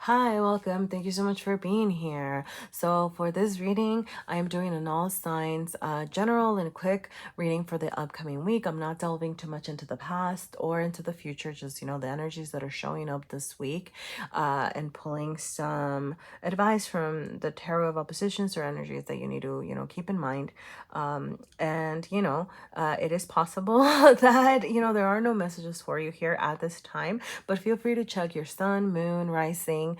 Hi, welcome. Thank you so much for being here. So, for this reading, I am doing an all signs, general and quick reading for the upcoming week. I'm not delving too much into the past or into the future, just the energies that are showing up this week, and pulling some advice from the tarot of oppositions or energies that you need to, keep in mind. It is possible that, there are no messages for you here at this time, but feel free to check your sun, moon, rising,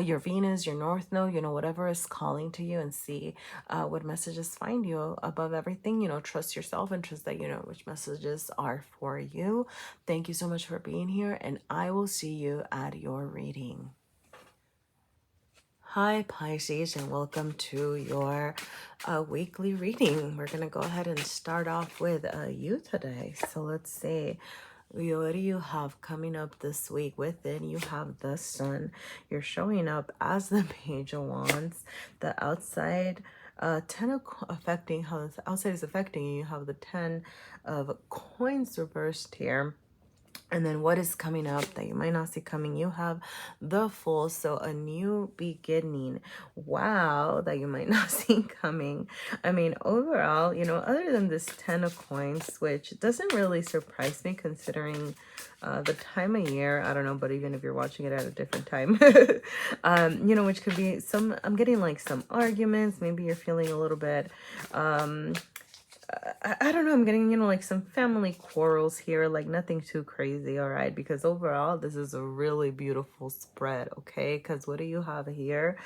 your Venus, your North Node, whatever is calling to you, and see what messages find you. Above everything, trust yourself and trust that you know which messages are for you. Thank you so much for being here, and I will see you at your reading. Hi, Pisces, and welcome to your weekly reading. We're going to go ahead and start off with you today. So let's see. What do you have coming up this week? Within you have the sun. You're showing up as the Page of Wands. The outside, affecting how the outside is affecting you. You have the 10 of coins reversed here. And then what is coming up that you might not see coming? You have the Fool, so a new beginning. Wow, that you might not see coming. I mean, overall, other than this 10 of coins, which doesn't really surprise me considering the time of year. I don't know, but even if you're watching it at a different time, which could be I'm getting like some arguments. Maybe you're feeling a little bit, I don't know, I'm getting, like some family quarrels here, like nothing too crazy, all right? Because overall, this is a really beautiful spread, okay? Because what do you have here?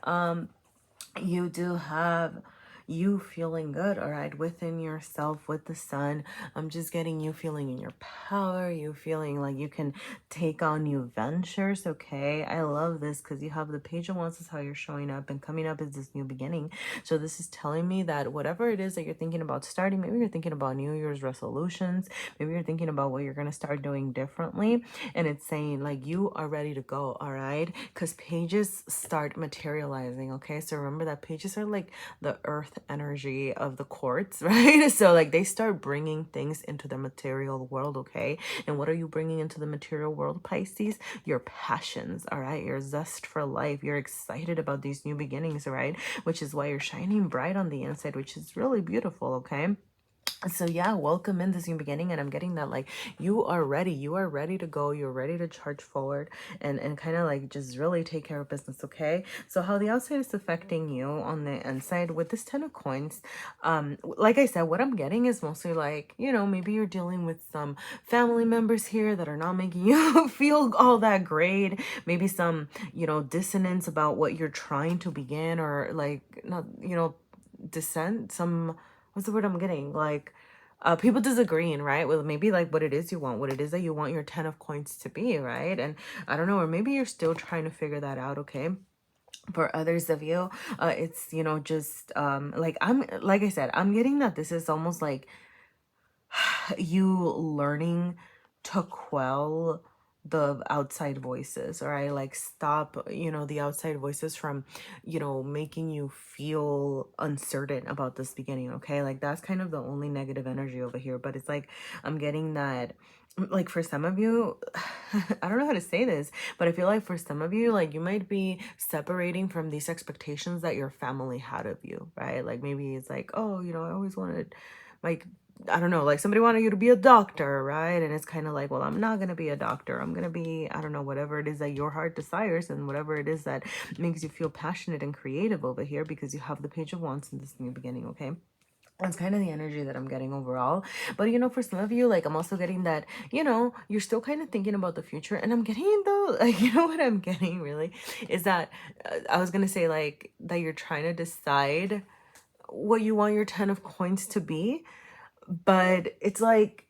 You do have you feeling good, all right, within yourself with the sun. I'm just getting you feeling in your power, you feeling like you can take on new ventures, okay? I love this because you have the Page of Wands is how you're showing up, and coming up is this new beginning. So this is telling me that whatever it is that you're thinking about starting, maybe you're thinking about New Year's resolutions, maybe you're thinking about what you're going to start doing differently, and it's saying like you are ready to go, all right? Because pages start materializing, okay? So remember that pages are like the earth energy of the quartz, right? So like they start bringing things into the material world, okay? And what are you bringing into the material world, Pisces? Your passions, all right? Your zest for life. You're excited about these new beginnings, right? Which is why you're shining bright on the inside, which is really beautiful, okay? So yeah, welcome in this new beginning, and I'm getting that like you are ready to go, you're ready to charge forward and kind of like just really take care of business, okay? So how the outside is affecting you on the inside with this 10 of coins, like I said, what I'm getting is mostly like, maybe you're dealing with some family members here that are not making you feel all that great, maybe some dissonance about what you're trying to begin, or like not dissent, some, what's the word I'm getting? Like, people disagreeing, right? With maybe like what it is you want, what it is that you want your 10 of coins to be, right? And I don't know, or maybe you're still trying to figure that out, okay? For others of you, it's, just, like I said, I'm getting that this is almost like you learning to quell the outside voices, all right? Like stop, the outside voices from, making you feel uncertain about this beginning, okay? Like that's kind of the only negative energy over here. But it's like I'm getting that, like for some of you, I don't know how to say this, but I feel like for some of you, like you might be separating from these expectations that your family had of you, right? Like maybe it's like, oh, I always wanted, like, I don't know, like somebody wanted you to be a doctor, right? And it's kind of like, well, I'm not going to be a doctor. I'm going to be, I don't know, whatever it is that your heart desires, and whatever it is that makes you feel passionate and creative over here, because you have the Page of Wands in this new beginning, okay? That's kind of the energy that I'm getting overall. But, for some of you, like, I'm also getting that, you're still kind of thinking about the future. And I'm getting, though, like, what I'm getting really is that I was going to say, like, that you're trying to decide what you want your 10 of coins to be, but it's like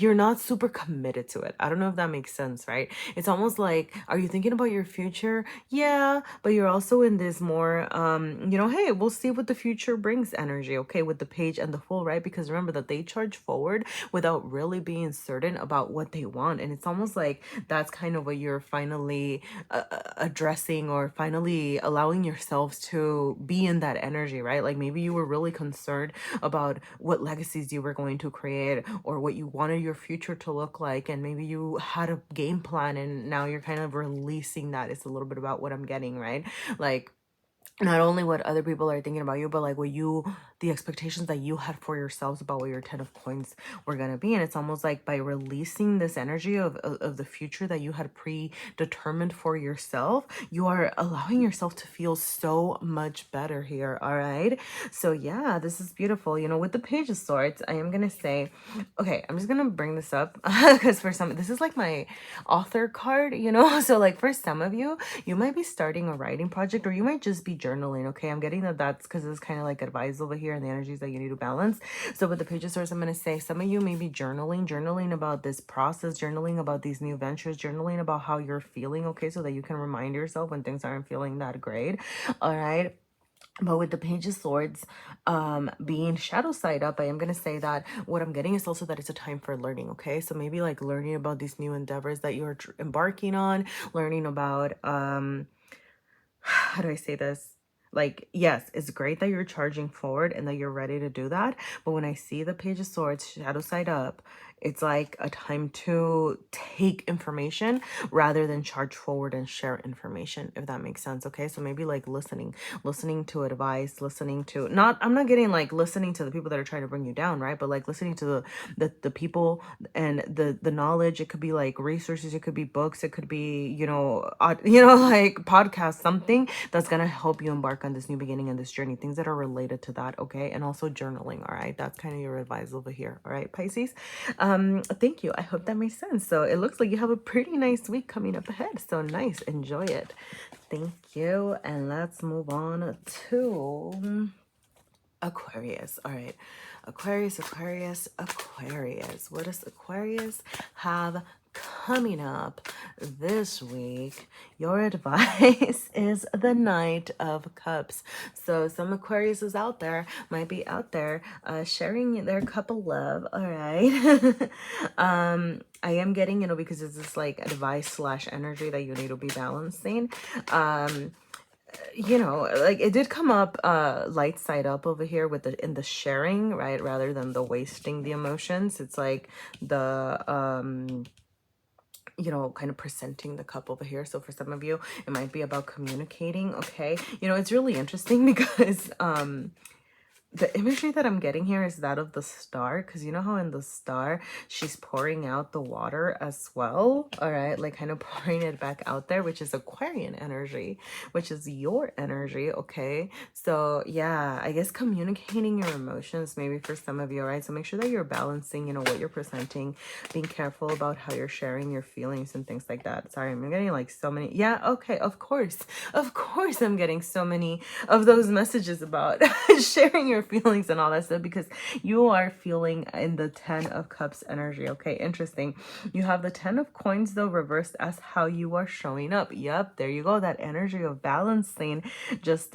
you're not super committed to it. I don't know if that makes sense, right? It's almost like, are you thinking about your future? Yeah, but you're also in this more, hey, we'll see what the future brings energy, okay, with the Page and the Fool, right? Because remember that they charge forward without really being certain about what they want. And it's almost like that's kind of what you're finally addressing, or finally allowing yourselves to be in that energy, right? Like maybe you were really concerned about what legacies you were going to create, or what you wanted your future to look like, and maybe you had a game plan and now you're kind of releasing that. It's a little bit about what I'm getting, right? Like, not only what other people are thinking about you, but like the expectations that you had for yourselves about what your 10 of coins were going to be. And it's almost like by releasing this energy of the future that you had predetermined for yourself, you are allowing yourself to feel so much better here. All right. So yeah, this is beautiful. You know, with the Page of Swords, I am going to say, okay, I'm just going to bring this up because for some, this is like my author card, you know? So like for some of you, you might be starting a writing project, or you might just be journaling. Okay, I'm getting that's because it's kind of like advice over here and the energies that you need to balance. So with the Page of Swords, I'm going to say some of you may be journaling about this process, journaling about these new ventures, journaling about how you're feeling, okay, so that you can remind yourself when things aren't feeling that great. All right. But with the Page of Swords being shadow side up, I am going to say that what I'm getting is also that it's a time for learning, okay? So maybe like learning about these new endeavors that you're embarking on, learning about, how do I say this? Like, yes, it's great that you're charging forward and that you're ready to do that. But when I see the Page of Swords shadow side up, it's like a time to take information rather than charge forward and share information, if that makes sense. Okay, so maybe like listening to advice, listening to I'm not getting like listening to the people that are trying to bring you down, right? But like listening to the people and the knowledge. It could be like resources, it could be books, it could be, you know, like podcasts, something that's gonna help you embark on this new beginning and this journey, things that are related to that. Okay, and also journaling. All right, that's kind of your advice over here. All right, Pisces. Thank you. I hope that makes sense. So it looks like you have a pretty nice week coming up ahead. So nice. Enjoy it. Thank you. And let's move on to Aquarius. All right. Aquarius. What does Aquarius have coming up this week? Your advice is the Knight of Cups. So some Aquarius is out there, might be out there sharing their cup of love. All right. I am getting, you know, because it's this like advice slash energy that you need to be balancing. You know, like it did come up light side up over here with in the sharing, right, rather than the wasting the emotions. It's like the you know, kind of presenting the cup over here. So for some of you, it might be about communicating. Okay, you know, it's really interesting because the imagery that I'm getting here is that of the star, because you know how in the star she's pouring out the water as well, all right, like kind of pouring it back out there, which is Aquarian energy, which is your energy. Okay, so yeah, I guess communicating your emotions maybe for some of you, right? So make sure that you're balancing, you know, what you're presenting, being careful about how you're sharing your feelings and things like that. Sorry, I'm getting like so many. Yeah, okay, of course I'm getting so many of those messages about sharing your feelings and all that stuff, because you are feeling in the 10 of Cups energy. Okay, interesting. You have the 10 of Coins though reversed as how you are showing up. Yep, there you go. That energy of balancing, just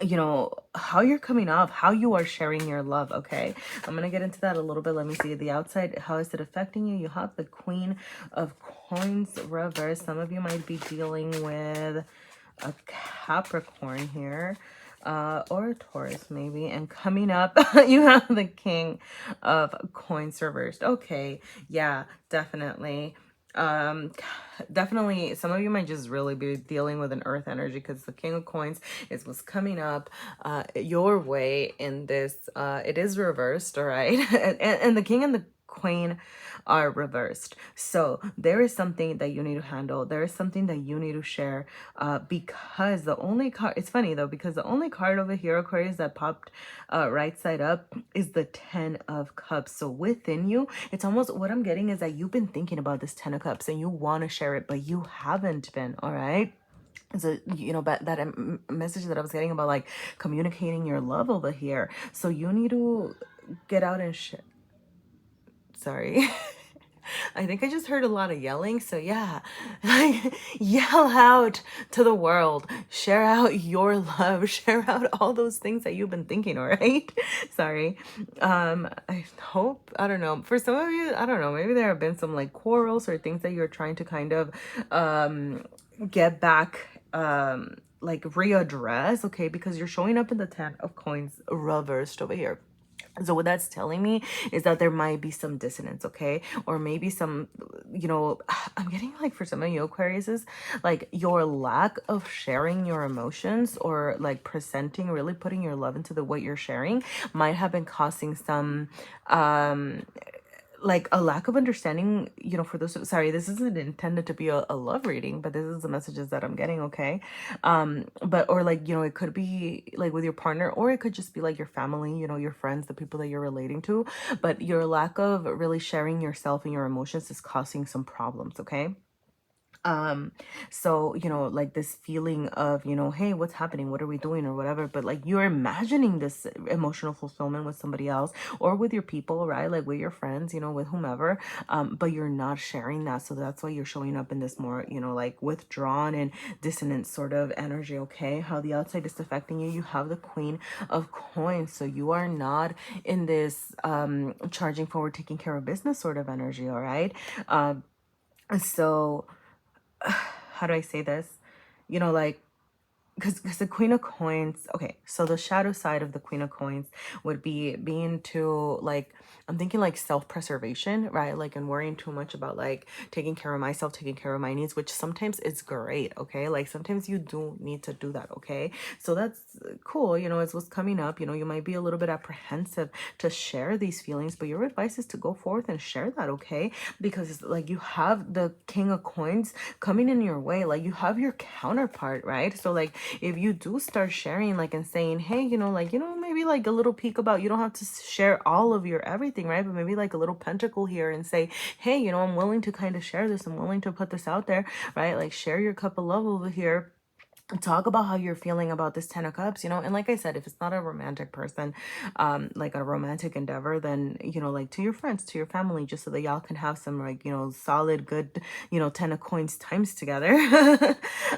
you know, how you're coming off, how you are sharing your love. Okay, I'm gonna get into that a little bit. Let me see the outside. How is it affecting you? You have the Queen of Coins reversed. Some of you might be dealing with a Capricorn here, or a Taurus maybe, and coming up you have the King of Coins reversed. Okay, yeah, definitely. Definitely some of you might just really be dealing with an earth energy, because the King of Coins is what's coming up your way in this. It is reversed, all right. And the King and the Queen are reversed. So there is something that you need to handle. There is something that you need to share, because the only card, it's funny though, because the only card over here, Aquarius, that popped right side up is the 10 of Cups. So within you, it's almost what I'm getting is that you've been thinking about this 10 of Cups and you want to share it, but you haven't been, all right? So, you know, but that message that I was getting about like communicating your love over here. So you need to get out and share. Sorry. I think I just heard a lot of yelling. So yeah, like yell out to the world, share out your love, share out all those things that you've been thinking. All right. Sorry. I hope, I don't know, for some of you, I don't know, maybe there have been some like quarrels or things that you're trying to kind of get back, like readdress. Okay, because you're showing up in the 10 of Coins reversed over here. So what that's telling me is that there might be some dissonance, okay? Or maybe some, you know, I'm getting like for some of you Aquariuses, like your lack of sharing your emotions or like presenting, really putting your love into the what you're sharing might have been causing some like a lack of understanding, you know, for those, sorry, this isn't intended to be a love reading, but this is the messages that I'm getting, okay? But, or like, you know, it could be like with your partner, or it could just be like your family, you know, your friends, the people that you're relating to, but your lack of really sharing yourself and your emotions is causing some problems, okay? So you know, like this feeling of, you know, hey, what's happening, what are we doing, or whatever, but like you're imagining this emotional fulfillment with somebody else or with your people, right? Like with your friends, you know, with whomever, but you're not sharing that. So that's why you're showing up in this more, you know, like withdrawn and dissonant sort of energy, okay? How the outside is affecting you. You have the Queen of Coins, so you are not in this charging forward, taking care of business sort of energy, all right? So how do I say this? You know, like, because the Queen of Coins, okay, so the shadow side of the Queen of Coins would be being too, like, I'm thinking like self-preservation, right? Like, and worrying too much about like taking care of myself, taking care of my needs, which sometimes it's great, okay? Like sometimes you do need to do that, okay? So that's cool, you know, it's what's coming up. You know, you might be a little bit apprehensive to share these feelings, but your advice is to go forth and share that, okay? Because it's like you have the King of Coins coming in your way, like you have your counterpart, right? So like if you do start sharing, like, and saying, hey, you know, like, you know, maybe like a little peek about, you don't have to share all of your everything, right? But maybe like a little pentacle here and say, hey, you know, I'm willing to kind of share this, I'm willing to put this out there, right? Like share your cup of love over here, talk about how you're feeling about this 10 of cups, you know. And like I said, if it's not a romantic person, like a romantic endeavor, then, you know, like to your friends, to your family, just so that y'all can have some like, you know, solid good, you know, 10 of coins times together.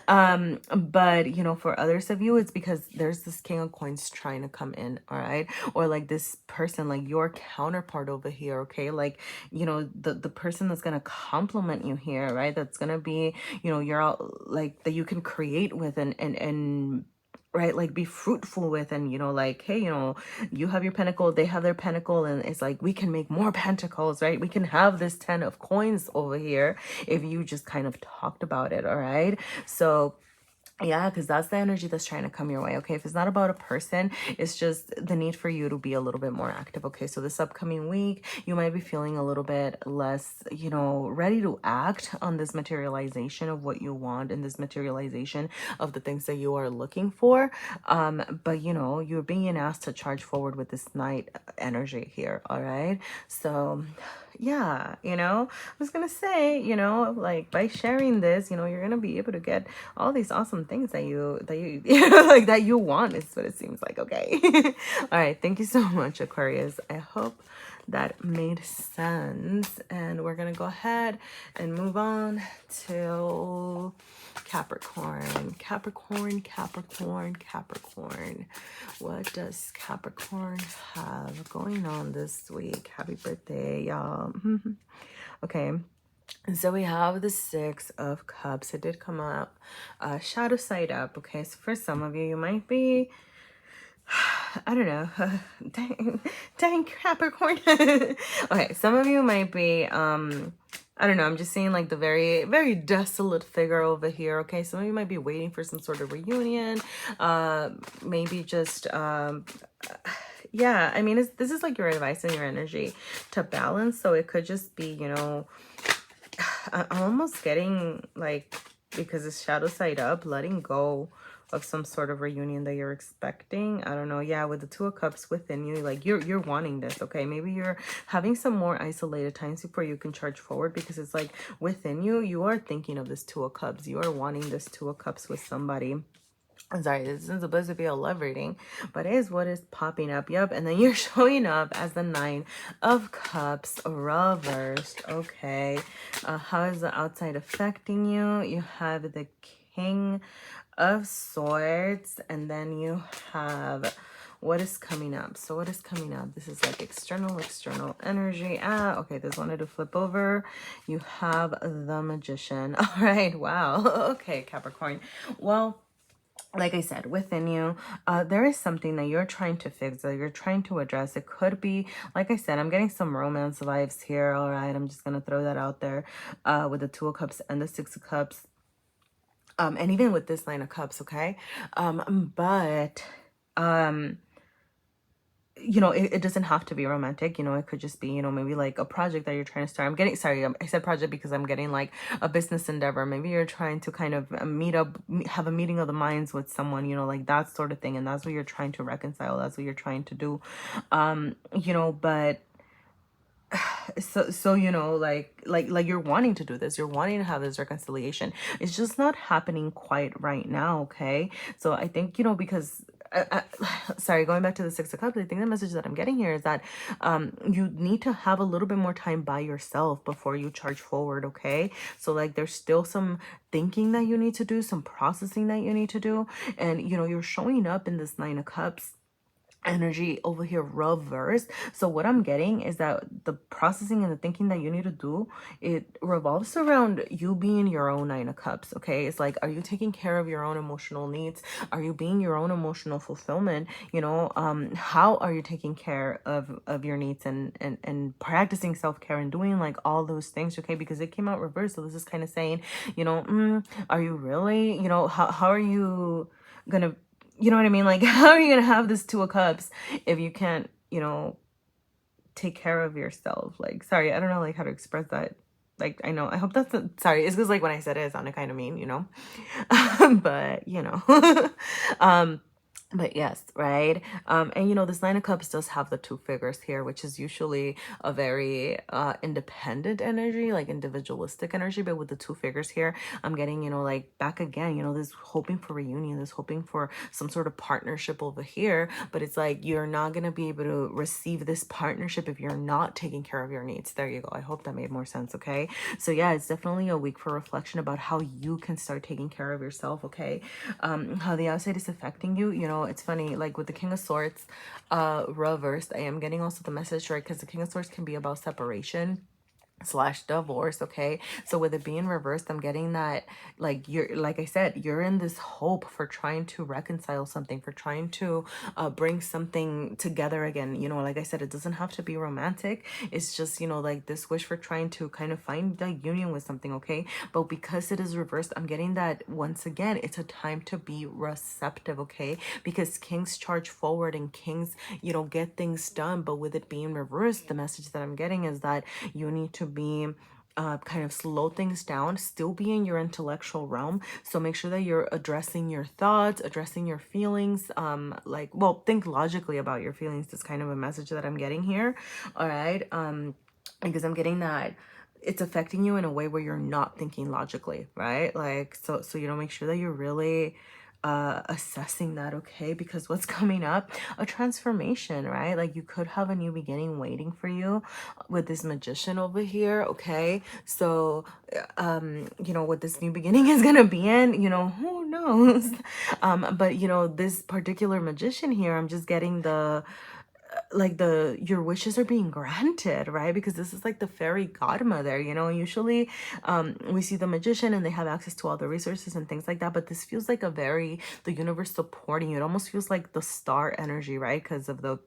But you know, for others of you, it's because there's this King of Coins trying to come in, all right? Or like this person, like your counterpart over here, okay? Like, you know, the person that's gonna compliment you here, right? That's gonna be, you know, you're all like that you can create with and right, like be fruitful with, and you know, like, hey, you know, you have your pentacle, they have their pentacle, and it's like we can make more pentacles, right? We can have this 10 of coins over here if you just kind of talked about it, all right? So yeah, because that's the energy that's trying to come your way, okay? If it's not about a person, it's just the need for you to be a little bit more active, okay? So this upcoming week, you might be feeling a little bit less, you know, ready to act on this materialization of what you want and this materialization of the things that you are looking for. But, you know, you're being asked to charge forward with this Knight energy here, all right? So yeah, you know, I was gonna say, you know, like by sharing this, you know, you're gonna be able to get all these awesome things that you like that you want, is what it seems like, okay? All right, thank you so much, Aquarius. I hope that made sense, and we're gonna go ahead and move on to Capricorn. Capricorn. What does Capricorn have going on this week? Happy birthday, y'all. Okay. So we have the Six of Cups. It did come up, shadow side up. Okay, so for some of you, you might be, I don't know, dang Capricorn. Okay, some of you might be, I don't know, I'm just seeing like the very, very desolate figure over here. Okay, some of you might be waiting for some sort of reunion, maybe just, yeah, I mean, this is like your advice and your energy to balance. So it could just be, you know, I'm almost getting like, because it's shadow side up, letting go of some sort of reunion that you're expecting. I don't know. Yeah, with the Two of Cups within you, like you're wanting this, okay? Maybe you're having some more isolated times before you can charge forward, because it's like within you, you are thinking of this Two of Cups. You are wanting this Two of Cups with somebody. I'm sorry, this isn't supposed to be a love reading, but it is what is popping up. Yep, and then you're showing up as the Nine of Cups reversed. Okay, how is the outside affecting you? You have the King of Swords, and then you have what is coming up. So what is coming up? This is like external energy. Okay, this wanted to flip over. You have the Magician. All right, wow. Okay, Capricorn. Well, like I said, within you, there is something that you're trying to fix, that you're trying to address. It could be, like I said, I'm getting some romance vibes here. All right, I'm just gonna throw that out there, with the Two of Cups and the Six of Cups, and even with this Nine of Cups. Okay, but you know, it doesn't have to be romantic. You know, it could just be, you know, maybe like a project that you're trying to start. I'm getting, sorry, I said project because I'm getting like a business endeavor. Maybe you're trying to kind of have a meeting of the minds with someone, you know, like that sort of thing. And that's what you're trying to reconcile. That's what you're trying to do. You know, but so you know, like you're wanting to do this, you're wanting to have this reconciliation. It's just not happening quite right now. Okay, so I think, you know, because sorry, going back to the Six of Cups, I think the message that I'm getting here is that you need to have a little bit more time by yourself before you charge forward. Okay, so like there's still some thinking that you need to do, some processing that you need to do. And you know, you're showing up in this Nine of Cups energy over here reversed. So what I'm getting is that the processing and the thinking that you need to do, it revolves around you being your own Nine of Cups. Okay, it's like, are you taking care of your own emotional needs? Are you being your own emotional fulfillment? You know, how are you taking care of your needs, and practicing self-care and doing like all those things? Okay, because it came out reversed. So this is kind of saying, you know, are you really, you know, how are you gonna, you know what I mean? Like, how are you going to have this Two of Cups if you can't, you know, take care of yourself? Like, sorry, I don't know, like, how to express that. Like, I know, I hope that's, sorry, it's because, like, when I said it, it sounded kind of mean, you know? But, you know, but yes, right? And you know, this Nine of Cups does have the two figures here, which is usually a very independent energy, like individualistic energy. But with the two figures here, I'm getting, you know, like back again, you know, this hoping for reunion, this hoping for some sort of partnership over here. But it's like, you're not going to be able to receive this partnership if you're not taking care of your needs. There you go. I hope that made more sense. Okay. So yeah, it's definitely a week for reflection about how you can start taking care of yourself. Okay. How the outside is affecting you. You know, it's funny, like with the King of Swords reversed, I am getting also the message, right? Because the King of Swords can be about separation / divorce. Okay, so with it being reversed, I'm getting that, like, you're, like I said, you're in this hope for trying to reconcile something, for trying to bring something together again. You know, like I said, it doesn't have to be romantic. It's just, you know, like this wish for trying to kind of find the union with something. Okay, but because it is reversed, I'm getting that once again, it's a time to be receptive. Okay, because kings charge forward and kings, you know, get things done. But with it being reversed, the message that I'm getting is that you need to be kind of slow things down, still be in your intellectual realm. So make sure that you're addressing your thoughts, addressing your feelings, like, well, think logically about your feelings. That's kind of a message that I'm getting here. All right, because I'm getting that it's affecting you in a way where you're not thinking logically, right? Like, so you know, make sure that you're really assessing that. Okay, because what's coming up, a transformation, right? Like, you could have a new beginning waiting for you with this Magician over here. Okay, so you know, what this new beginning is gonna be in, you know, who knows? But you know, this particular Magician here, I'm just getting the, like, the, your wishes are being granted, right? Because this is like the fairy godmother. You know, usually we see the Magician and they have access to all the resources and things like that, but this feels like a very, the universe supporting you. It almost feels like the star energy, right? Because of the,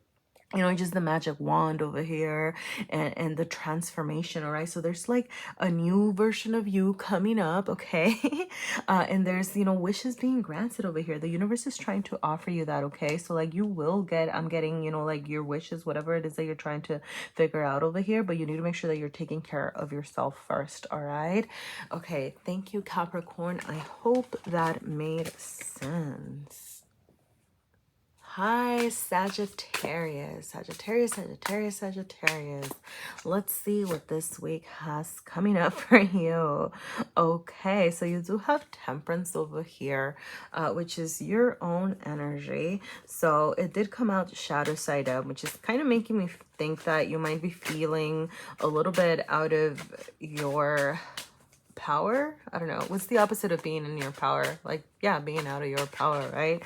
you know, just the magic wand over here, and the transformation. All right, so there's like a new version of you coming up. Okay, and there's, you know, wishes being granted over here. The universe is trying to offer you that. Okay, so like you will get, I'm getting, you know, like your wishes, whatever it is that you're trying to figure out over here, but you need to make sure that you're taking care of yourself first. All right, okay, thank you, Capricorn. I hope that made sense. Hi, Sagittarius. Sagittarius. Let's see what this week has coming up for you. Okay, so you do have Temperance over here, which is your own energy. So it did come out shadow side up, which is kind of making me think that you might be feeling a little bit out of your power. I don't know, what's the opposite of being in your power? Like, yeah, being out of your power, right?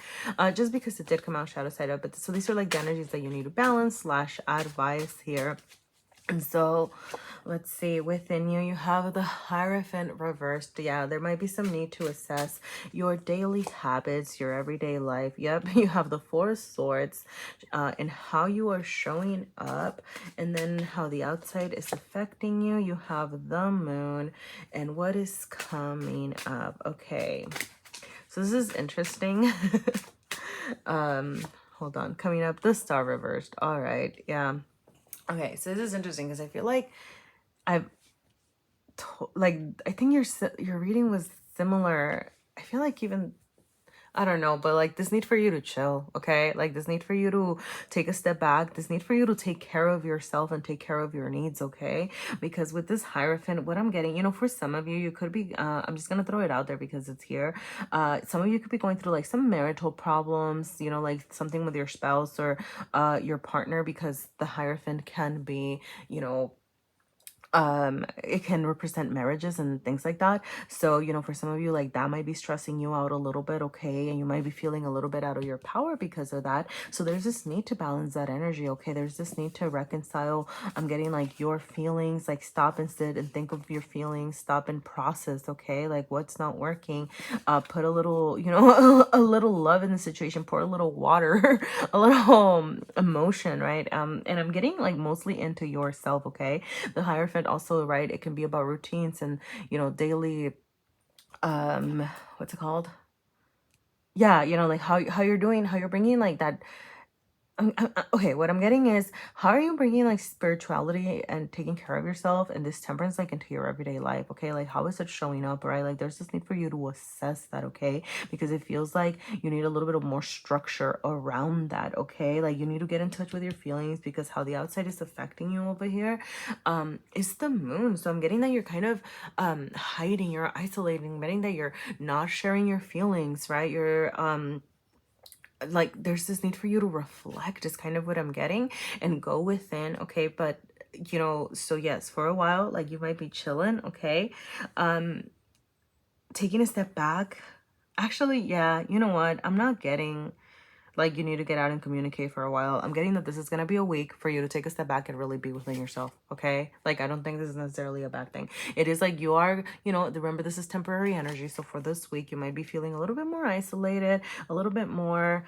Just because it did come out shadow side up, but so these are like the energies that you need to balance / advice here. And so, let's see, within you, you have the Hierophant reversed. Yeah, there might be some need to assess your daily habits, your everyday life. Yep, you have the Four of Swords, and how you are showing up, and then how the outside is affecting you. You have the Moon, and what is coming up. Okay, so this is interesting. Hold on, coming up, the Star reversed. All right, yeah. Okay, so this is interesting because I feel like I've like I think your reading was similar. I feel like even I don't know, but like this need for you to chill, okay? Like this need for you to take a step back. This need for you to take care of yourself and take care of your needs, okay? Because with this Hierophant, what I'm getting, you know, for some of you, you could be, I'm just gonna throw it out there because it's here. Some of you could be going through like some marital problems, you know, like something with your spouse or your partner, because the Hierophant can be, you know, it can represent marriages and things like that. So, you know, for some of you, like that might be stressing you out a little bit, okay? And you might be feeling a little bit out of your power because of that. So there's this need to balance that energy, okay? There's this need to reconcile. I'm getting like your feelings, like stop and sit and think of your feelings, stop and process, okay? Like what's not working. Put a little, you know, a little love in the situation, pour a little water, a little emotion, right? And I'm getting like mostly into yourself, okay? The Hierophant also, right, it can be about routines and, you know, daily, what's it called? Yeah, you know, like how you're doing, how you're bringing like that. Okay, what I'm getting is, how are you bringing like spirituality and taking care of yourself and this temperance like into your everyday life? Okay, like how is it showing up, right? Like there's this need for you to assess that, okay? Because it feels like you need a little bit of more structure around that, okay? Like you need to get in touch with your feelings, because how the outside is affecting you over here is the Moon. So I'm getting that you're kind of hiding, you're isolating, getting that you're not sharing your feelings, right? You're like there's this need for you to reflect is kind of what I'm getting, and go within, okay? But you know, so yes, for a while like you might be chilling, okay? Taking a step back, actually, yeah, you know what, I'm not getting like you need to get out and communicate for a while. I'm getting that this is going to be a week for you to take a step back and really be within yourself, okay? Like I don't think this is necessarily a bad thing. It is like you are, you know, remember this is temporary energy. So for this week you might be feeling a little bit more isolated, a little bit more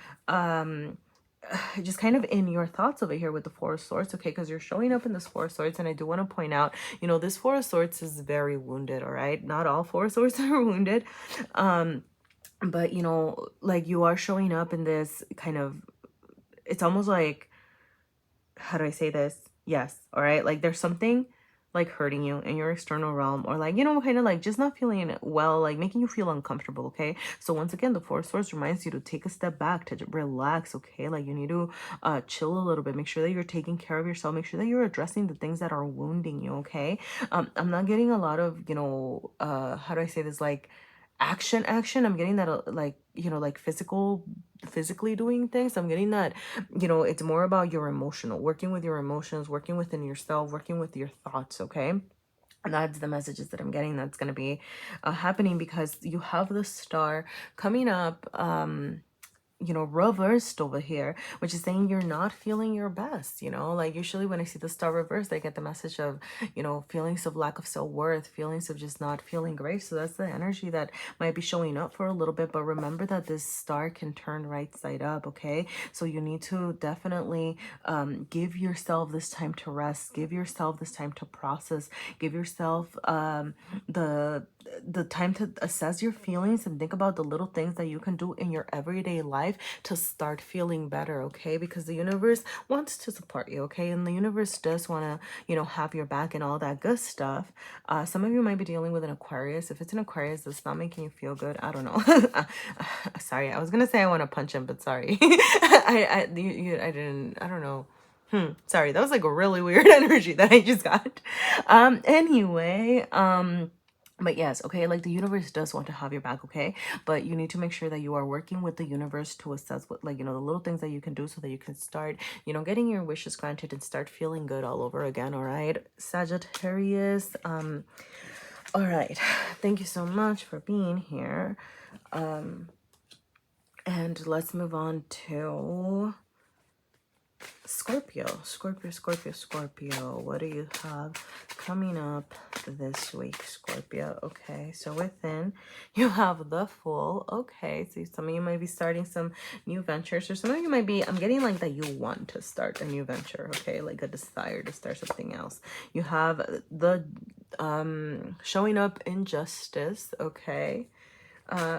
just kind of in your thoughts over here with the Four of Swords, okay? Because you're showing up in this Four of Swords, and I do want to point out, you know, this Four of Swords is very wounded, all right? Not all Four of Swords are wounded, but you know, like you are showing up in this kind of, it's almost like, how do I say this? Yes, all right? Like there's something like hurting you in your external realm, or like, you know, kind of like just not feeling well, like making you feel uncomfortable, okay? So once again, the Four of Swords reminds you to take a step back, to relax, okay? Like you need to chill a little bit, make sure that you're taking care of yourself, make sure that you're addressing the things that are wounding you, okay? I'm not getting a lot of, you know, how do I say this, like action. I'm getting that like, you know, like physically doing things. I'm getting that, you know, it's more about your emotional, working with your emotions, working within yourself, working with your thoughts, okay? And that's the messages that I'm getting that's going to be happening, because you have the Star coming up, you know, reversed over here, which is saying you're not feeling your best, you know? Like usually when I see the Star reversed, I get the message of, you know, feelings of lack of self-worth, feelings of just not feeling great. So that's the energy that might be showing up for a little bit. But remember that this Star can turn right side up, okay? So you need to definitely give yourself this time to rest, give yourself this time to process, give yourself the time to assess your feelings and think about the little things that you can do in your everyday life to start feeling better, okay? Because the universe wants to support you, okay? And the universe does want to, you know, have your back and all that good stuff. Some of you might be dealing with an Aquarius. If it's an Aquarius that's not making you feel good, I don't know. Sorry, I was gonna say I want to punch him, but sorry. I didn't, I don't know. Sorry, that was like a really weird energy that I just got. Anyway, but yes, okay, like the universe does want to have your back, okay? But you need to make sure that you are working with the universe to assess what, like, you know, the little things that you can do so that you can start, you know, getting your wishes granted and start feeling good all over again, all right? Sagittarius, all right. Thank you so much for being here. And let's move on to Scorpio, Scorpio, Scorpio, Scorpio. What do you have coming up this week, Scorpio? Okay, so within you have the Fool. Okay, so some of you might be starting some new ventures, or some of you might be, I'm getting like that you want to start a new venture, okay, like a desire to start something else. You have the showing up in justice, okay,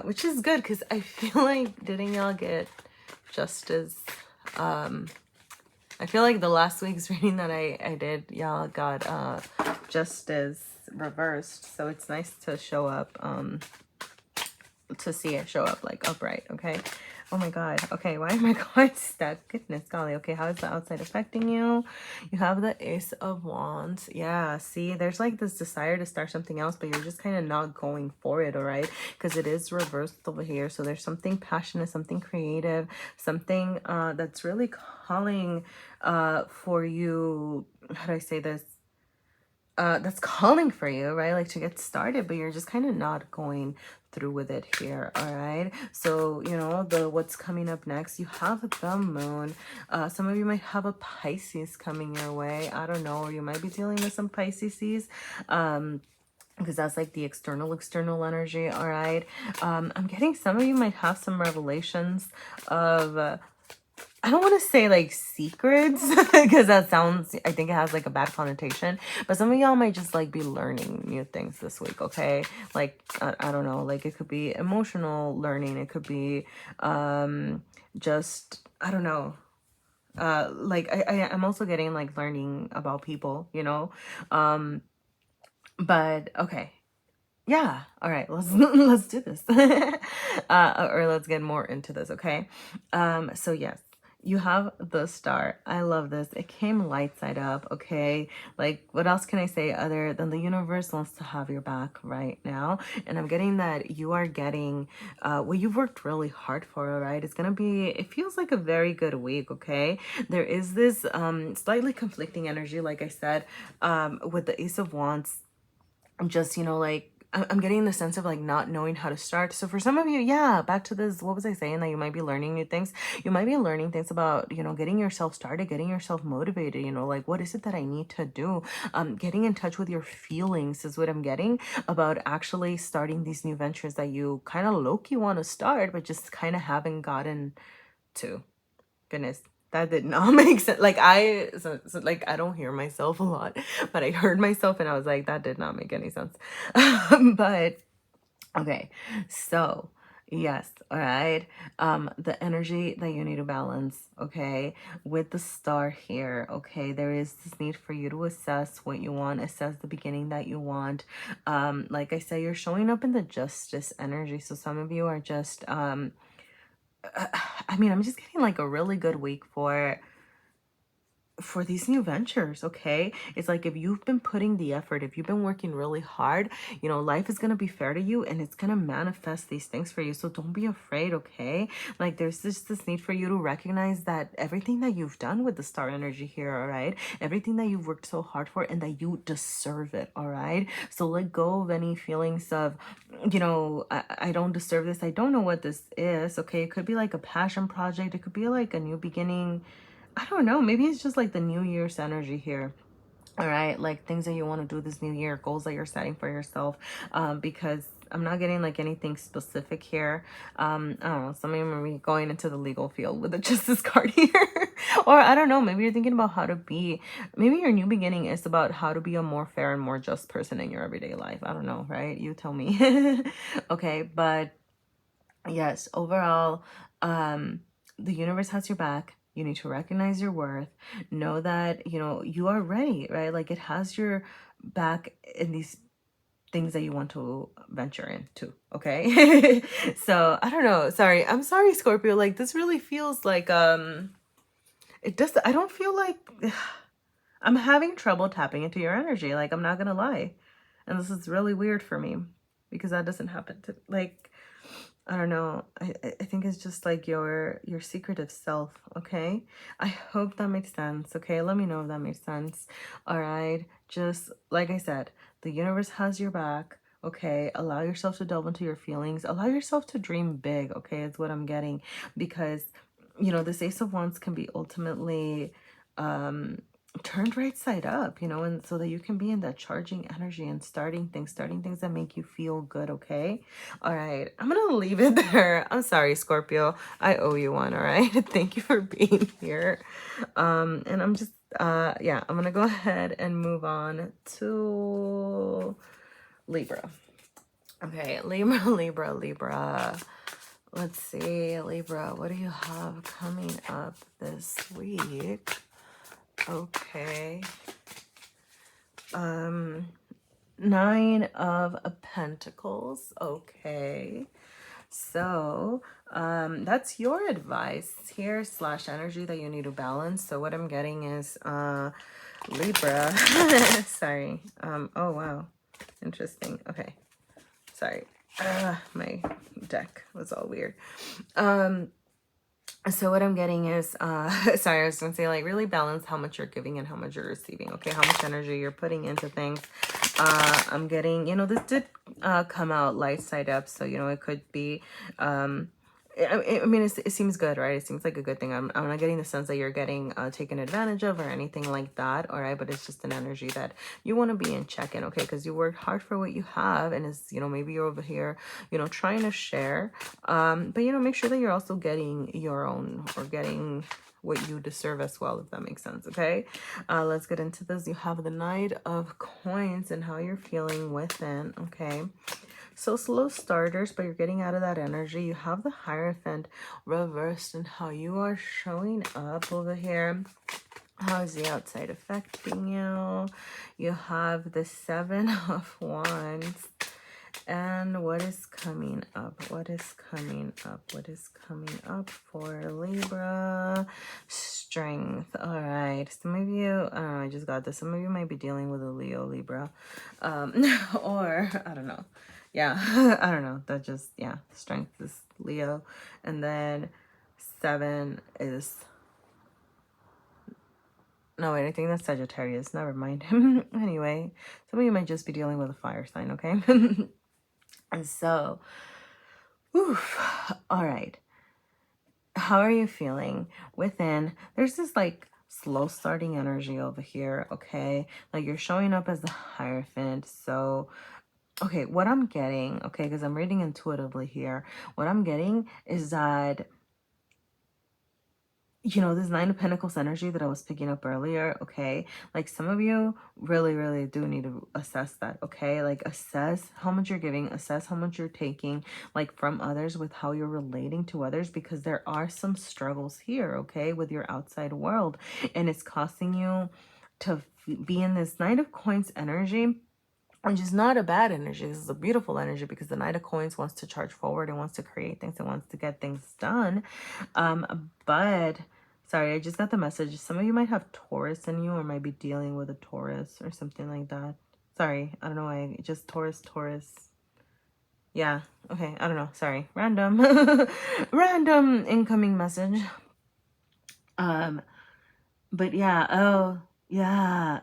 which is good because I feel like, didn't y'all get justice? I feel like the last week's reading that I did, y'all got justice reversed. So it's nice to show up, to see it show up like upright, okay? Oh my God. Okay, why am I going stuck? Goodness golly. Okay, how is the outside affecting you? You have the Ace of Wands. Yeah, see, there's like this desire to start something else, but you're just kind of not going for it, all right? Because it is reversed over here. So there's something passionate, something creative, something that's really calling for you. How do I say this? That's calling for you, right? Like to get started, but you're just kind of not going through with it here. All right, so you know the what's coming up next. You have the Moon. Some of you might have a Pisces coming your way. I don't know, or you might be dealing with some Pisces because that's like the external energy. All right, I'm getting some of you might have some revelations of I don't want to say like secrets because that sounds, I think it has like a bad connotation, but some of y'all might just like be learning new things this week, okay? Like, I don't know, like it could be emotional learning. It could be just, I don't know. Like I'm also getting like learning about people, you know? But okay. Yeah. All right. Let's do this. Or let's get more into this. Okay. So yes, you have the Star. I love this. It came light side up. Okay. Like what else can I say other than the universe wants to have your back right now? And I'm getting that you are getting what you've worked really hard for. All right. It's going to be, it feels like a very good week. Okay. There is this slightly conflicting energy, like I said, with the Ace of Wands. Just, you know, like I'm getting the sense of like not knowing how to start. So for some of you, yeah, back to this, what was I saying? That you might be learning new things. You might be learning things about, you know, getting yourself started, getting yourself motivated, you know, like what is it that I need to do? Getting in touch with your feelings is what I'm getting about actually starting these new ventures that you kind of low-key want to start, but just kind of haven't gotten to. Goodness, that did not make sense. Like like I don't hear myself a lot, but I heard myself and I was like, that did not make any sense. But okay, so yes, all right. The energy that you need to balance, okay, with the Star here, okay, there is this need for you to assess what you want, assess the beginning that you want. Like I said, you're showing up in the justice energy. So some of you are just I mean, I'm just getting like a really good week for these new ventures, okay? It's like if you've been putting the effort, if you've been working really hard, you know, life is going to be fair to you and it's going to manifest these things for you. So don't be afraid, okay? Like there's just this need for you to recognize that everything that you've done with the Star energy here, all right? Everything that you've worked so hard for and that you deserve it, all right? So let go of any feelings of, you know, I don't deserve this. I don't know what this is, okay? It could be like a passion project. It could be like a new beginning. I don't know. Maybe it's just like the New Year's energy here. All right. Like things that you want to do this new year, goals that you're setting for yourself. Because I'm not getting like anything specific here. I don't know. Some of you may be going into the legal field with the Justice card here. Or I don't know. Maybe you're thinking about how to be, maybe your new beginning is about how to be a more fair and more just person in your everyday life. I don't know. Right. You tell me. Okay. But yes, overall, the universe has your back. You need to recognize your worth. Know that, you know, you are ready, right? Like it has your back in these things that you want to venture into, okay? So, I don't know. Sorry. I'm sorry, Scorpio. Like this really feels like it does, I don't feel like I'm having trouble tapping into your energy. Like I'm not going to lie. And this is really weird for me because that doesn't happen to like I don't know. I think it's just like your secretive self, okay? I hope that makes sense, okay? Let me know if that makes sense. All right. Just like I said, the universe has your back, okay? Allow yourself to delve into your feelings. Allow yourself to dream big, okay? Is what I'm getting because you know, this Ace of Wands can be ultimately turned right side up, you know, and so that you can be in that charging energy and starting things that make you feel good. Okay. All right. I'm going to leave it there. I'm sorry, Scorpio. I owe you one. All right. Thank you for being here. And I'm just, yeah, I'm going to go ahead and move on to Libra. Okay. Libra. Let's see, Libra, what do you have coming up this week? Okay. 9 of Pentacles. Okay. So, that's your advice here / energy that you need to balance. So what I'm getting is, Libra. Sorry. Oh, wow. Interesting. Okay. Sorry. My deck was all weird. So what I'm getting is, sorry, I was going to say, like, really balance how much you're giving and how much you're receiving, okay? How much energy you're putting into things. I'm getting, you know, this did come out light side up, so, you know, it could be, I mean, it seems good, right? It seems like a good thing. I'm not getting the sense that you're getting taken advantage of or anything like that, all right? But it's just an energy that you want to be in check in, okay? Because you worked hard for what you have, and it's, you know, maybe you're over here, you know, trying to share. But, you know, make sure that you're also getting your own, or getting what you deserve as well, if that makes sense, okay? Let's get into this. You have the Knight of Coins and how you're feeling within, okay? So slow starters, but you're getting out of that energy. You have the Hierophant reversed and how you are showing up over here. How is the outside affecting you? You have the 7 of Wands. And what is coming up? What is coming up? What is coming up for Libra? Strength. All right. Some of you, I just got this. Some of you might be dealing with a Leo, Libra. Or, I don't know. Yeah, I don't know. That just, yeah. Strength is Leo. And then 7 is... No, wait, I think that's Sagittarius. Never mind. Anyway, some of you might just be dealing with a fire sign, okay? And so, oof, all right. How are you feeling within? There's this like slow starting energy over here, okay? Like you're showing up as the Hierophant. So, okay, what I'm getting, okay, because I'm reading intuitively here, what I'm getting is that, you know, this 9 of Pentacles energy that I was picking up earlier, okay? Like some of you really, really do need to assess that, okay? Like assess how much you're giving, assess how much you're taking, like from others with how you're relating to others, because there are some struggles here, okay? With your outside world, and it's costing you to be in this Knight of Coins energy, which is not a bad energy. This is a beautiful energy because the Knight of Coins wants to charge forward and wants to create things and wants to get things done. But sorry, I just got the message. Some of you might have Taurus in you or might be dealing with a Taurus or something like that. Sorry, I don't know why. Just Taurus. Yeah, okay, I don't know. Sorry, random. Random incoming message. But yeah, oh, yeah.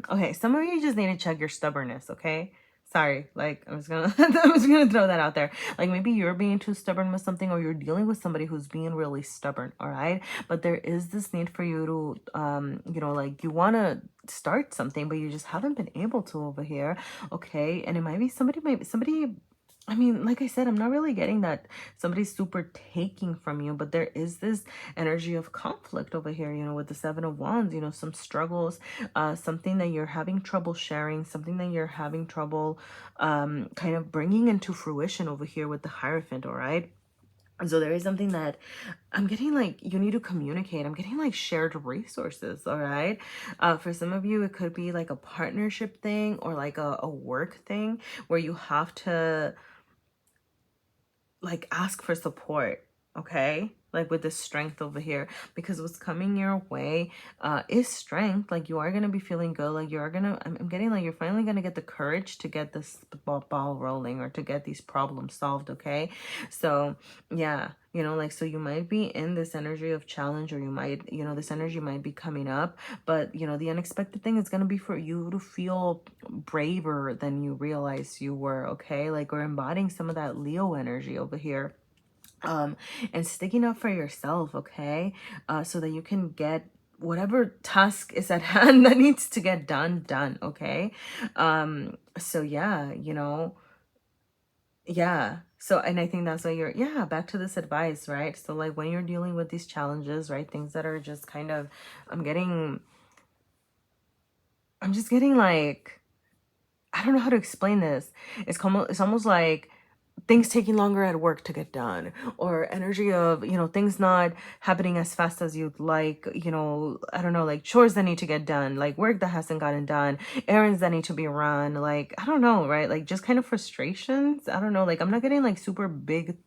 Okay, some of you just need to check your stubbornness, okay? Sorry, like I'm just gonna I'm just gonna throw that out there. Like maybe you're being too stubborn with something, or you're dealing with somebody who's being really stubborn, all right? But there is this need for you to you know, like you wanna start something, but you just haven't been able to over here, okay? And it might be somebody I mean, like I said, I'm not really getting that somebody's super taking from you, but there is this energy of conflict over here, you know, with the 7 of Wands, you know, some struggles, something that you're having trouble sharing, something that you're having trouble kind of bringing into fruition over here with the Hierophant, all right? So there is something that I'm getting, like you need to communicate. I'm getting like shared resources, all right? For some of you, it could be like a partnership thing or like a work thing where you have to like ask for support, okay? Like with this strength over here, because what's coming your way is strength. Like you are going to be feeling good. Like you are going to, I'm getting like you're finally going to get the courage to get this ball rolling or to get these problems solved, okay? So yeah, you know, like, so you might be in this energy of challenge, or you might, you know, this energy might be coming up, but you know, the unexpected thing is going to be for you to feel braver than you realize you were, okay? Like we're embodying some of that Leo energy over here. and sticking up for yourself, okay? So that you can get whatever task is at hand that needs to get done, okay? So yeah, you know, yeah. So, and I think that's why you're, yeah, back to this advice, right? So like when you're dealing with these challenges, right? Things that are just kind of, I'm just getting like, I don't know how to explain this. It's almost like things taking longer at work to get done, or energy of, you know, things not happening as fast as you'd like, you know, I don't know, like chores that need to get done, like work that hasn't gotten done, errands that need to be run, like, I don't know, right? Like just kind of frustrations. I don't know, like I'm not getting like super big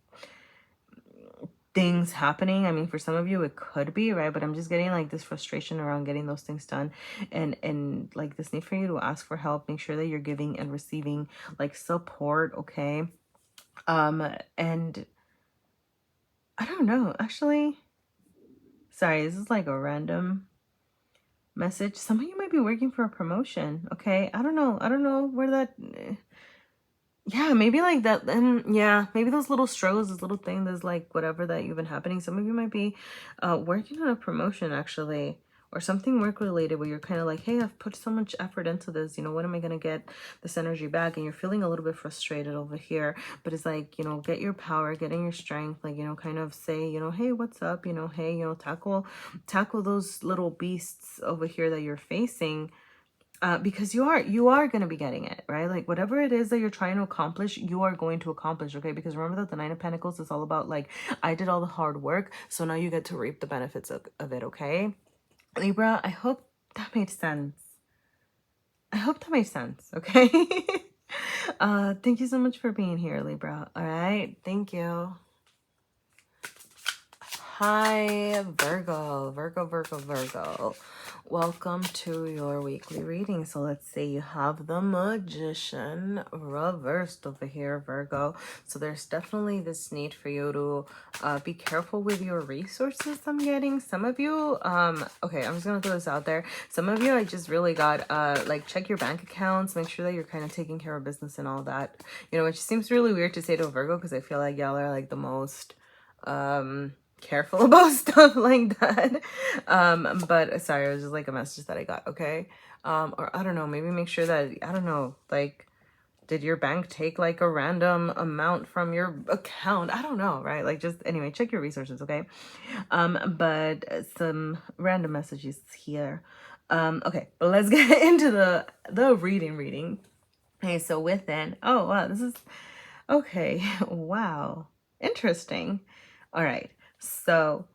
things happening. I mean, for some of you it could be, right? But I'm just getting like this frustration around getting those things done, and like this need for you to ask for help. Make sure that you're giving and receiving like support, okay? And I don't know, actually, sorry, this is like a random message. Some of you might be working for a promotion, okay? I don't know where that, yeah, maybe like that. Yeah, maybe those little struggles, this little thing, there's like whatever that you've been happening. Some of you might be working on a promotion, actually, or something work related, where you're kind of like, hey, I've put so much effort into this, you know, when am I gonna get this energy back? And you're feeling a little bit frustrated over here, but it's like, you know, get your power, get in your strength, like, you know, kind of say, you know, hey, what's up, you know, hey, you know, tackle those little beasts over here that you're facing, because you are going to be getting it, right? Like whatever it is that you're trying to accomplish, you are going to accomplish, okay? Because remember that the Nine of Pentacles is all about like, I did all the hard work, so now you get to reap the benefits of it, okay? Libra, I hope that made sense. I hope that made sense, okay? Thank you so much for being here, Libra. All right, thank you. Hi, Virgo. Welcome to your weekly reading. So let's say you have the Magician reversed over here, Virgo. So there's definitely this need for you to be careful with your resources. I'm getting some of you, okay, I'm just gonna throw this out there. Some of you, I just really got like check your bank accounts, make sure that you're kind of taking care of business and all that, you know, which seems really weird to say to a Virgo, because I feel like y'all are like the most careful about stuff like that. But sorry, it was just like a message that I got, okay? Or I don't know, maybe make sure that, I don't know, like, did your bank take like a random amount from your account? I don't know, right? Like, just anyway, check your resources, okay? But some random messages here. Okay, but let's get into the reading. Okay, so within, oh wow, this is okay. Wow, interesting. All right, so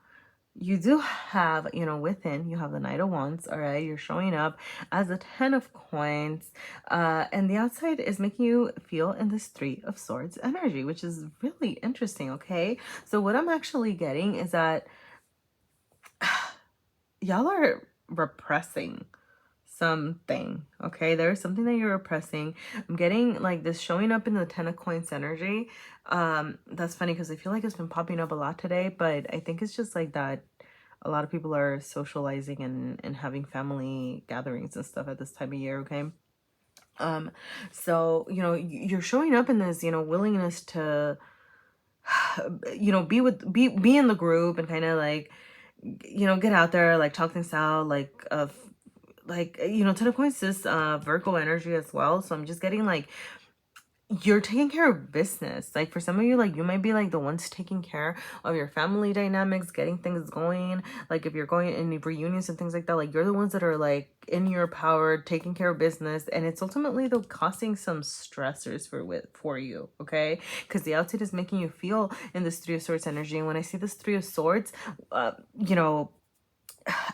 you do have, you know, within, you have the Knight of Wands, all right? You're showing up as a 10 of Coins, and the outside is making you feel in this 3 of Swords energy, which is really interesting, okay? So what I'm actually getting is that y'all are repressing something, okay? There's something that you're repressing. I'm getting like this showing up in the 10 of Coins energy. That's funny because I feel like it's been popping up a lot today, but I think it's just like that a lot of people are socializing and having family gatherings and stuff at this time of year, okay? So, you know, you're showing up in this, you know, willingness to, you know, be in the group and kind of like, you know, get out there, like talk things out, like, you know, 10 of Coins is Virgo energy as well. So I'm just getting like, you're taking care of business. Like for some of you, like you might be like the ones taking care of your family dynamics, getting things going. Like if you're going in reunions and things like that, like you're the ones that are like in your power, taking care of business. And it's ultimately though causing some stressors for you, okay? Because the outside is making you feel in this 3 of Swords energy. And when I see this 3 of Swords, you know,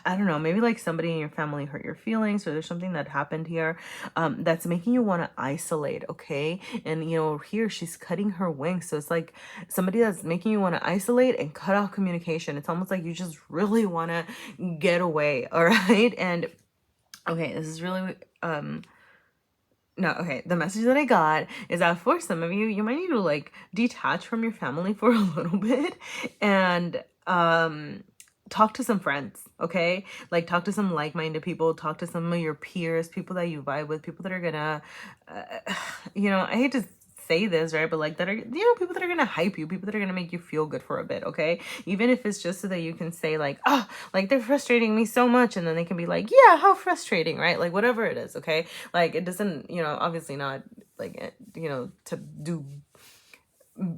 I don't know, maybe like somebody in your family hurt your feelings, or there's something that happened here that's making you want to isolate, okay? And, you know, here she's cutting her wings. So it's like somebody that's making you want to isolate and cut off communication. It's almost like you just really want to get away, all right? And, okay, this is really... no, okay, the message that I got is that for some of you, you might need to like detach from your family for a little bit and talk to some friends, okay? Like talk to some like-minded people, talk to some of your peers, people that you vibe with, people that are gonna, you know, I hate to say this, right? But like that are, you know, people that are gonna hype you, people that are gonna make you feel good for a bit, okay? Even if it's just so that you can say like, oh, like they're frustrating me so much, and then they can be like, yeah, how frustrating, right? Like whatever it is, okay? Like it doesn't, you know, obviously not like, you know, to do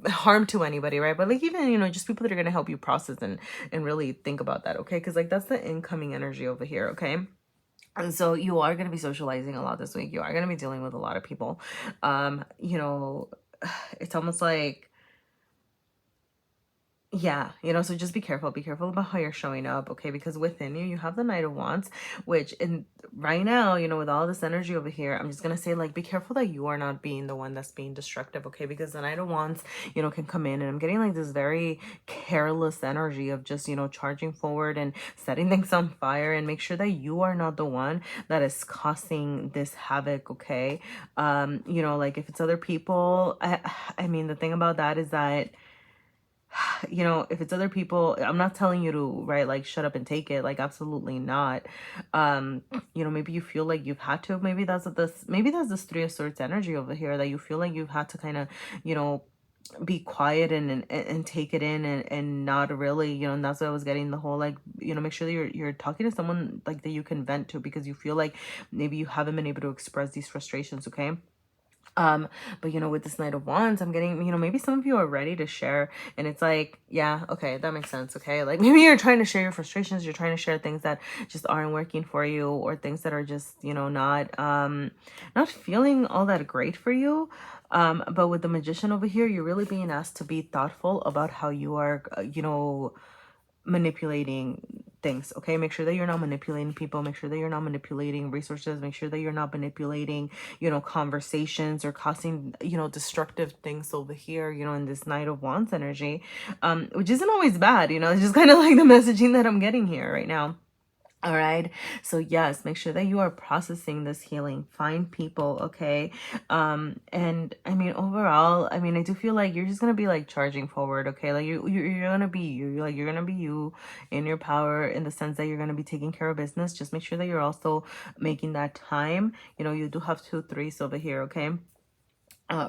harm to anybody, right? But like even, you know, just people that are going to help you process and really think about that, okay? Because like that's the incoming energy over here, okay? And so you are going to be socializing a lot this week. You are going to be dealing with a lot of people. You know, it's almost like, yeah, you know, so just be careful about how you're showing up, okay? Because within you have the Knight of Wands, which in right now, you know, with all this energy over here, I'm just gonna say, like, be careful that you are not being the one that's being destructive, okay? Because the Knight of Wands, you know, can come in, and I'm getting like this very careless energy of just, you know, charging forward and setting things on fire, and make sure that you are not the one that is causing this havoc, okay? You know, like if it's other people, I mean, the thing about that is that, you know, if it's other people, I'm not telling you to, right, like shut up and take it, like absolutely not. You know, maybe you feel like you've had to, maybe that's this Three of Swords energy over here, that you feel like you've had to kind of, you know, be quiet and take it in, and not really, you know. And that's why I was getting the whole, like, you know, make sure that you're talking to someone like that you can vent to, because you feel like maybe you haven't been able to express these frustrations, okay? But you know, with this Knight of Wands, I'm getting, you know, maybe some of you are ready to share, and it's like, yeah, okay, that makes sense, okay? Like maybe you're trying to share your frustrations, you're trying to share things that just aren't working for you, or things that are just, you know, not feeling all that great for you. But with the Magician over here, you're really being asked to be thoughtful about how you are, you know, manipulating things, okay? Make sure that you're not manipulating people, make sure that you're not manipulating resources, make sure that you're not manipulating, you know, conversations, or causing, you know, destructive things over here, you know, in this Knight of Wands energy, which isn't always bad, you know. It's just kind of like the messaging that I'm getting here right now. All right, so yes, make sure that you are processing this healing. Find people, okay? And I mean, overall, I mean, I do feel like you're just gonna be like charging forward, okay? Like you're gonna be you, like you're gonna be you in your power, in the sense that you're gonna be taking care of business. Just make sure that you're also making that time. You know, you do have 2 3s over here, okay?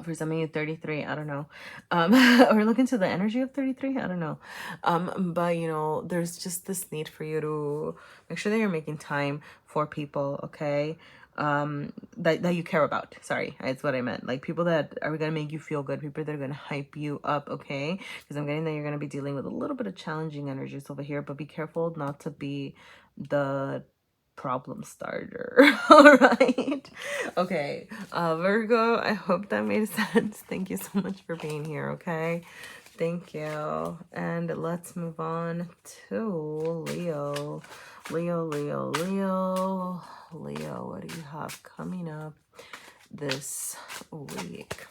For some of you, 33, I don't know. Or look into the energy of 33, I don't know. But you know, there's just this need for you to make sure that you're making time for people, okay? That you care about. Sorry, that's what I meant. Like people that are gonna make you feel good, people that are gonna hype you up, okay? Because I'm getting that you're gonna be dealing with a little bit of challenging energies over here, but be careful not to be the problem starter. All right, okay, Virgo, I hope that made sense. Thank you so much for being here, okay? Thank you. And let's move on to Leo. Leo, what do you have coming up this week?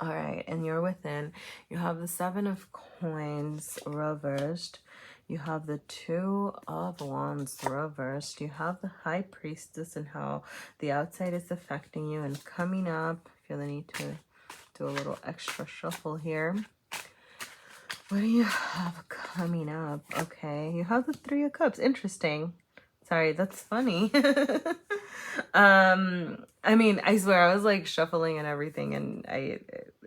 All right, and you're within. You have the 7 of Coins reversed. You have the 2 of Wands reversed. You have the High Priestess and how the outside is affecting you. And coming up, I feel the need to do a little extra shuffle here. What do you have coming up? Okay, you have the 3 of Cups. Interesting. Sorry, that's funny. I mean, I swear, I was like shuffling and everything, and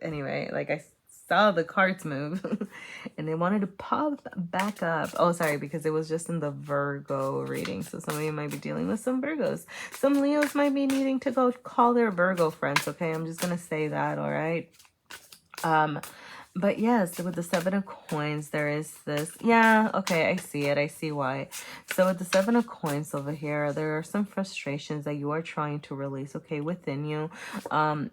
anyway, like I saw the cards move and they wanted to pop back up. Oh, sorry, because it was just in the Virgo reading. So some of you might be dealing with some Virgos. Some Leos might be needing to go call their Virgo friends, okay? I'm just gonna say that, all right? But yes, with the 7 of Coins, there is this. Yeah, okay, I see it. I see why. So with the 7 of Coins over here, there are some frustrations that you are trying to release, okay, within you.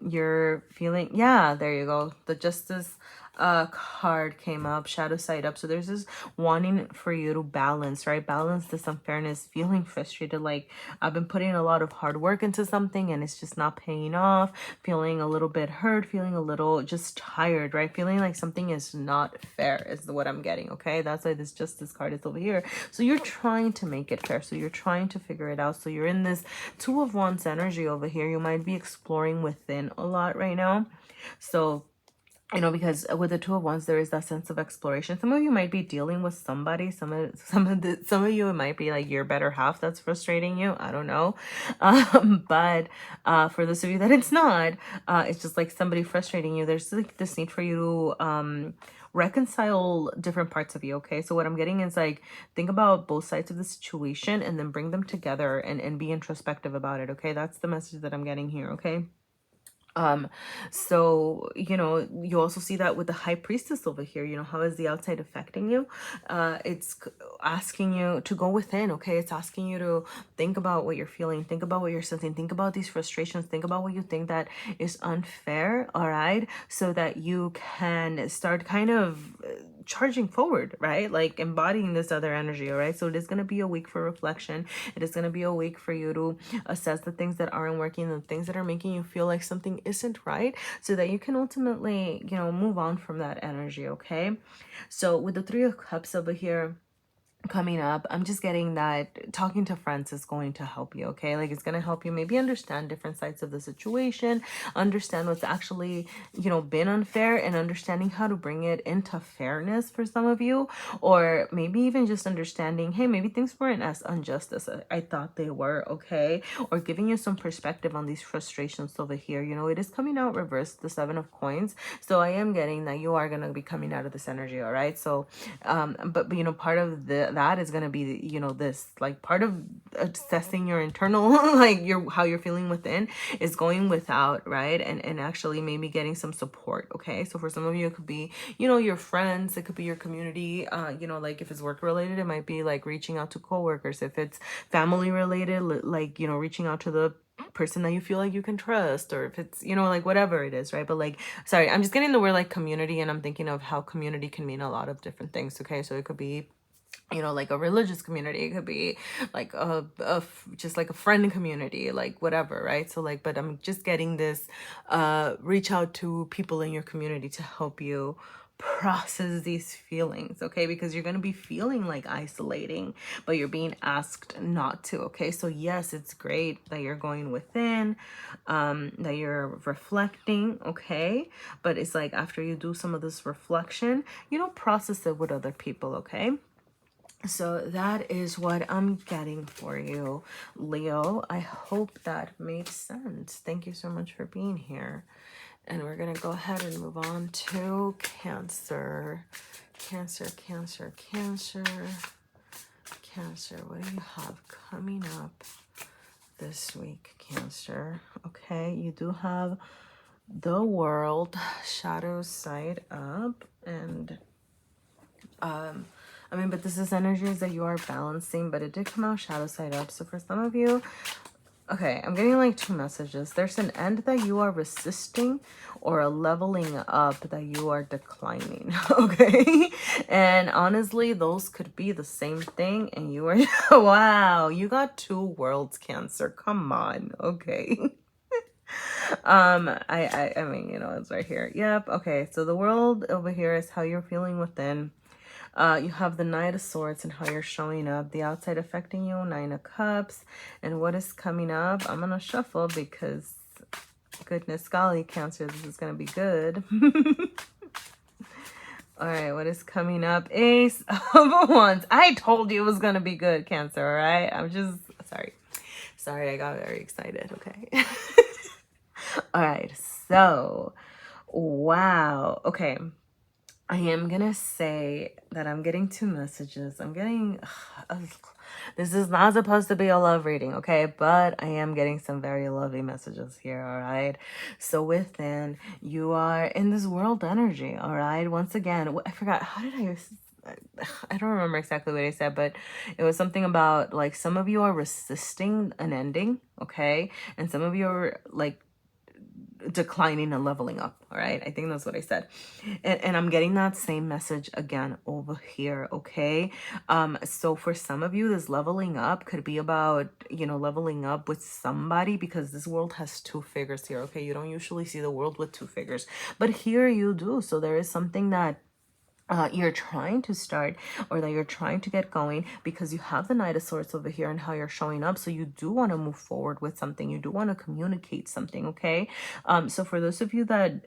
You're feeling, yeah, there you go. The Justice card came up, shadow side up. So there's this wanting for you to balance, right? Balance this unfairness, feeling frustrated, like I've been putting a lot of hard work into something and it's just not paying off, feeling a little bit hurt, feeling a little just tired, right? Feeling like something is not fair is what I'm getting, okay? That's why this Justice card is over here. So you're trying to make it fair. So you're trying to figure it out. So you're in this 2 of Wands energy over here. You might be exploring within a lot right now. So you know, because with the Two of Wands, there is that sense of exploration. Some of you might be dealing with somebody. Some of you, it might be like your better half that's frustrating you. I don't know. But for those of you that it's not, it's just like somebody frustrating you. There's like this need for you to reconcile different parts of you. Okay, so what I'm getting is like, think about both sides of the situation and then bring them together and be introspective about it. Okay, that's the message that I'm getting here. Okay. um so you know, you also see that with the High Priestess over here. You know, how is the outside affecting you? Asking you to go within. Okay, it's asking you to think about what you're feeling, think about what you're sensing, think about these frustrations, think about what you think that is unfair. All right, so that you can start kind of charging forward, right? Like embodying this other energy. All right, so it is going to be a week for reflection. It is going to be a week for you to assess the things that aren't working, the things that are making you feel like something isn't right, so that you can ultimately, you know, move on from that energy. Okay, so with the Three of Cups over here coming up, I'm just getting that talking to friends is going to help you. Okay, like it's going to help you maybe understand different sides of the situation, understand what's actually, you know, been unfair, and understanding how to bring it into fairness for some of you. Or maybe even just understanding, hey, maybe things weren't as unjust as I thought they were. Okay, or giving you some perspective on these frustrations over here. You know, it is coming out reversed, the Seven of Coins, so I am getting that you are going to be coming out of this energy. All right, so but you know, part of that is going to be, you know, this like part of assessing your internal like your how you're feeling within is going without, right? And actually maybe getting some support. Okay, so for some of you, it could be, you know, your friends, it could be your community. You know, like if it's work related, it might be like reaching out to coworkers. If it's family related, like, you know, reaching out to the person that you feel like you can trust, or if it's, you know, like whatever it is, right? But like, sorry, I'm just getting the word like community, and I'm thinking of how community can mean a lot of different things. Okay, so it could be, you know, like a religious community, it could be like just like a friend community, like whatever, right? So like, but I'm just getting this reach out to people in your community to help you process these feelings. Okay, because you're going to be feeling like isolating, but you're being asked not to. Okay, so yes, it's great that you're going within, that you're reflecting. Okay, but it's like after you do some of this reflection, you know, process it with other people. Okay, so that is what I'm getting for you, Leo. I hope that made sense. Thank you so much for being here. And we're going to go ahead and move on to Cancer. Cancer, Cancer, Cancer. Cancer, what do you have coming up this week, Cancer? Okay, you do have the World, shadow side up, and I mean, but this is energies that you are balancing, but it did come out shadow side up. So for some of you, okay, I'm getting like two messages. There's an end that you are resisting, or a leveling up that you are declining. Okay, and honestly, those could be the same thing, and you are wow, you got two worlds, Cancer. Come on. Okay. I mean, you know, it's right here. Yep. Okay, so the World over here is how you're feeling within. You have the Knight of Swords and how you're showing up. The outside affecting you, Nine of Cups. And what is coming up? I'm going to shuffle because, goodness golly, Cancer, this is going to be good. All right, what is coming up? Ace of Wands. I told you it was going to be good, Cancer, all right? I'm just, sorry. Sorry, I got very excited, okay? All right, so, wow. Okay. I am gonna say that I'm getting two messages. I'm getting, this is not supposed to be a love reading, okay? But I am getting some very lovely messages here, all right? So within, you are in this world energy, all right? Once again, I forgot, how did I don't remember exactly what I said, but it was something about like some of you are resisting an ending, okay? And some of you are like declining and leveling up. All right, I think that's what I said, and I'm getting that same message again over here. Okay, so for some of you, this leveling up could be about, you know, leveling up with somebody, because this world has two figures here. Okay, you don't usually see the world with two figures, but here you do. So there is something that you're trying to start, or that you're trying to get going, because you have the Knight of Swords over here and how you're showing up. So you do want to move forward with something. You do want to communicate something. Okay. So for those of you that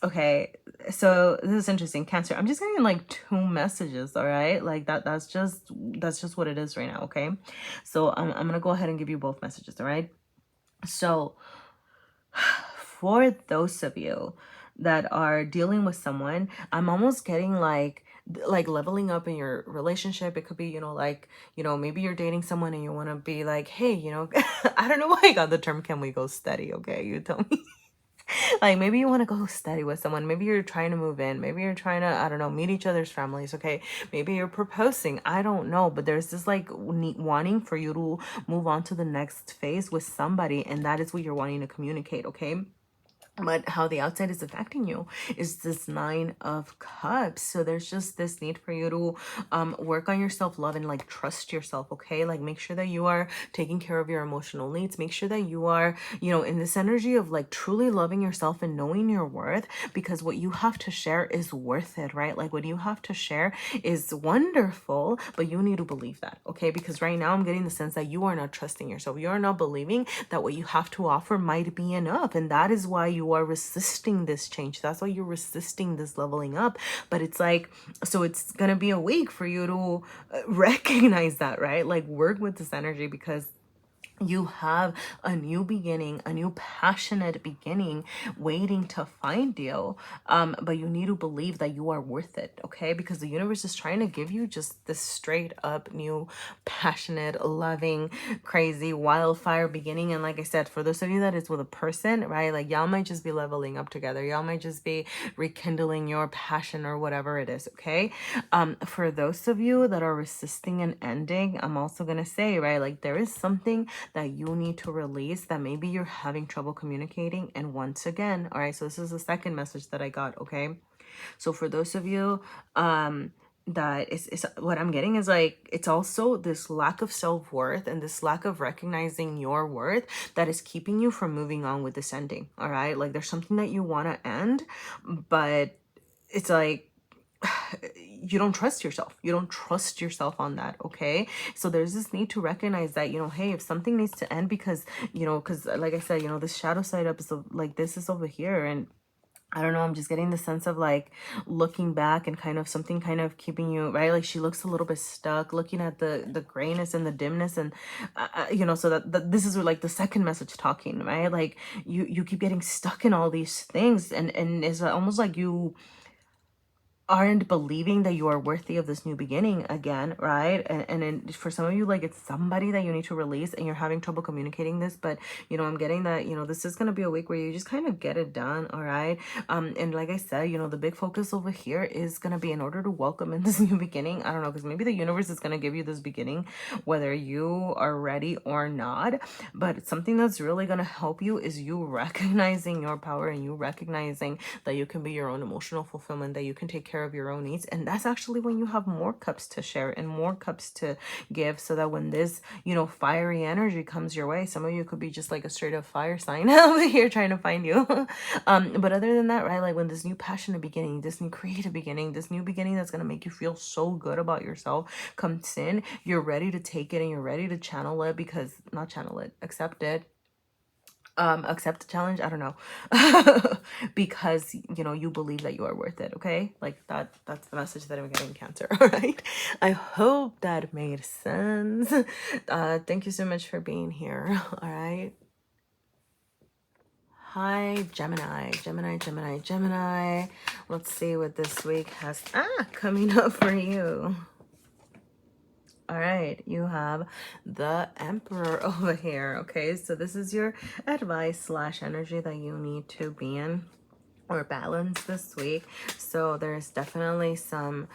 Okay, so this is interesting. Cancer, I'm just getting like 2 messages, all right? Like that's just what it is right now, okay? So I'm gonna go ahead and give you both messages, all right? So for those of you that are dealing with someone, I'm almost getting like leveling up in your relationship. It could be, like, maybe you're dating someone and you want to be like, hey, I don't know why I got the term, can we go steady? Okay, you tell me. Like maybe you want to go steady with someone. Maybe you're trying to move in. Maybe you're trying to, I don't know, meet each other's families. Okay. Maybe you're proposing. I don't know. But there's this like wanting for you to move on to the next phase with somebody. And that is what you're wanting to communicate. Okay. But how the outside is affecting you is this 9 of Cups. So there's just this need for you to work on your self-love and like trust yourself, okay? Like make sure that you are taking care of your emotional needs. Make sure that you are, in this energy of like truly loving yourself and knowing your worth, because what you have to share is worth it, right? Like what you have to share is wonderful, but you need to believe that, okay? Because right now I'm getting the sense that you are not trusting yourself. You are not believing that what you have to offer might be enough. And that is why you are resisting this change. That's why you're resisting this leveling up. But it's like, so it's gonna be a week for you to recognize that, right? Like work with this energy, because you have a new beginning, a new passionate beginning waiting to find you. But you need to believe that you are worth it, okay? Because the universe is trying to give you just this straight up new passionate, loving, crazy wildfire beginning. And like I said, for those of you that is with a person, right? Like y'all might just be leveling up together. Y'all might just be rekindling your passion or whatever it is, okay? For those of you that are resisting an ending, I'm also gonna say, right? Like there is something that you need to release that maybe you're having trouble communicating. And once again, all right, so this is the second message that I got, okay? So for those of you that is what I'm getting is like, it's also this lack of self-worth and this lack of recognizing your worth that is keeping you from moving on with this ending, all right? Like there's something that you want to end, but it's like you don't trust yourself. You don't trust yourself on that, okay? So there's this need to recognize that, hey, if something needs to end because, because like I said, this shadow side episode, like this is over here, and I don't know, I'm just getting the sense of like looking back and kind of something kind of keeping you, right? Like she looks a little bit stuck, looking at the grayness and the dimness, and so that this is like the second message talking, right? Like you keep getting stuck in all these things, and it's almost like you aren't believing that you are worthy of this new beginning again, right? And then for some of you, like it's somebody that you need to release and you're having trouble communicating this, but I'm getting that, this is going to be a week where you just kind of get it done, all right? And like I said, the big focus over here is going to be in order to welcome in this new beginning. I don't know, because maybe the universe is going to give you this beginning whether you are ready or not, but something that's really going to help you is you recognizing your power and you recognizing that you can be your own emotional fulfillment, that you can take care of your own needs. And that's actually when you have more cups to share and more cups to give, so that when this fiery energy comes your way, some of you could be just like a straight up fire sign over here trying to find you. But other than that, right, like when this new passionate beginning, this new creative beginning, this new beginning that's going to make you feel so good about yourself comes in, you're ready to take it and you're ready to channel it, because not channel it, accept it, accept the challenge, I don't know. Because you believe that you are worth it, okay? Like that's the message that I'm getting, Cancer. All right, I hope that made sense. Thank you so much for being here. All right, hi Gemini. Let's see what this week has coming up for you. All right, you have the Emperor over here, okay? So this is your advice / energy that you need to be in or balance this week. So there's definitely some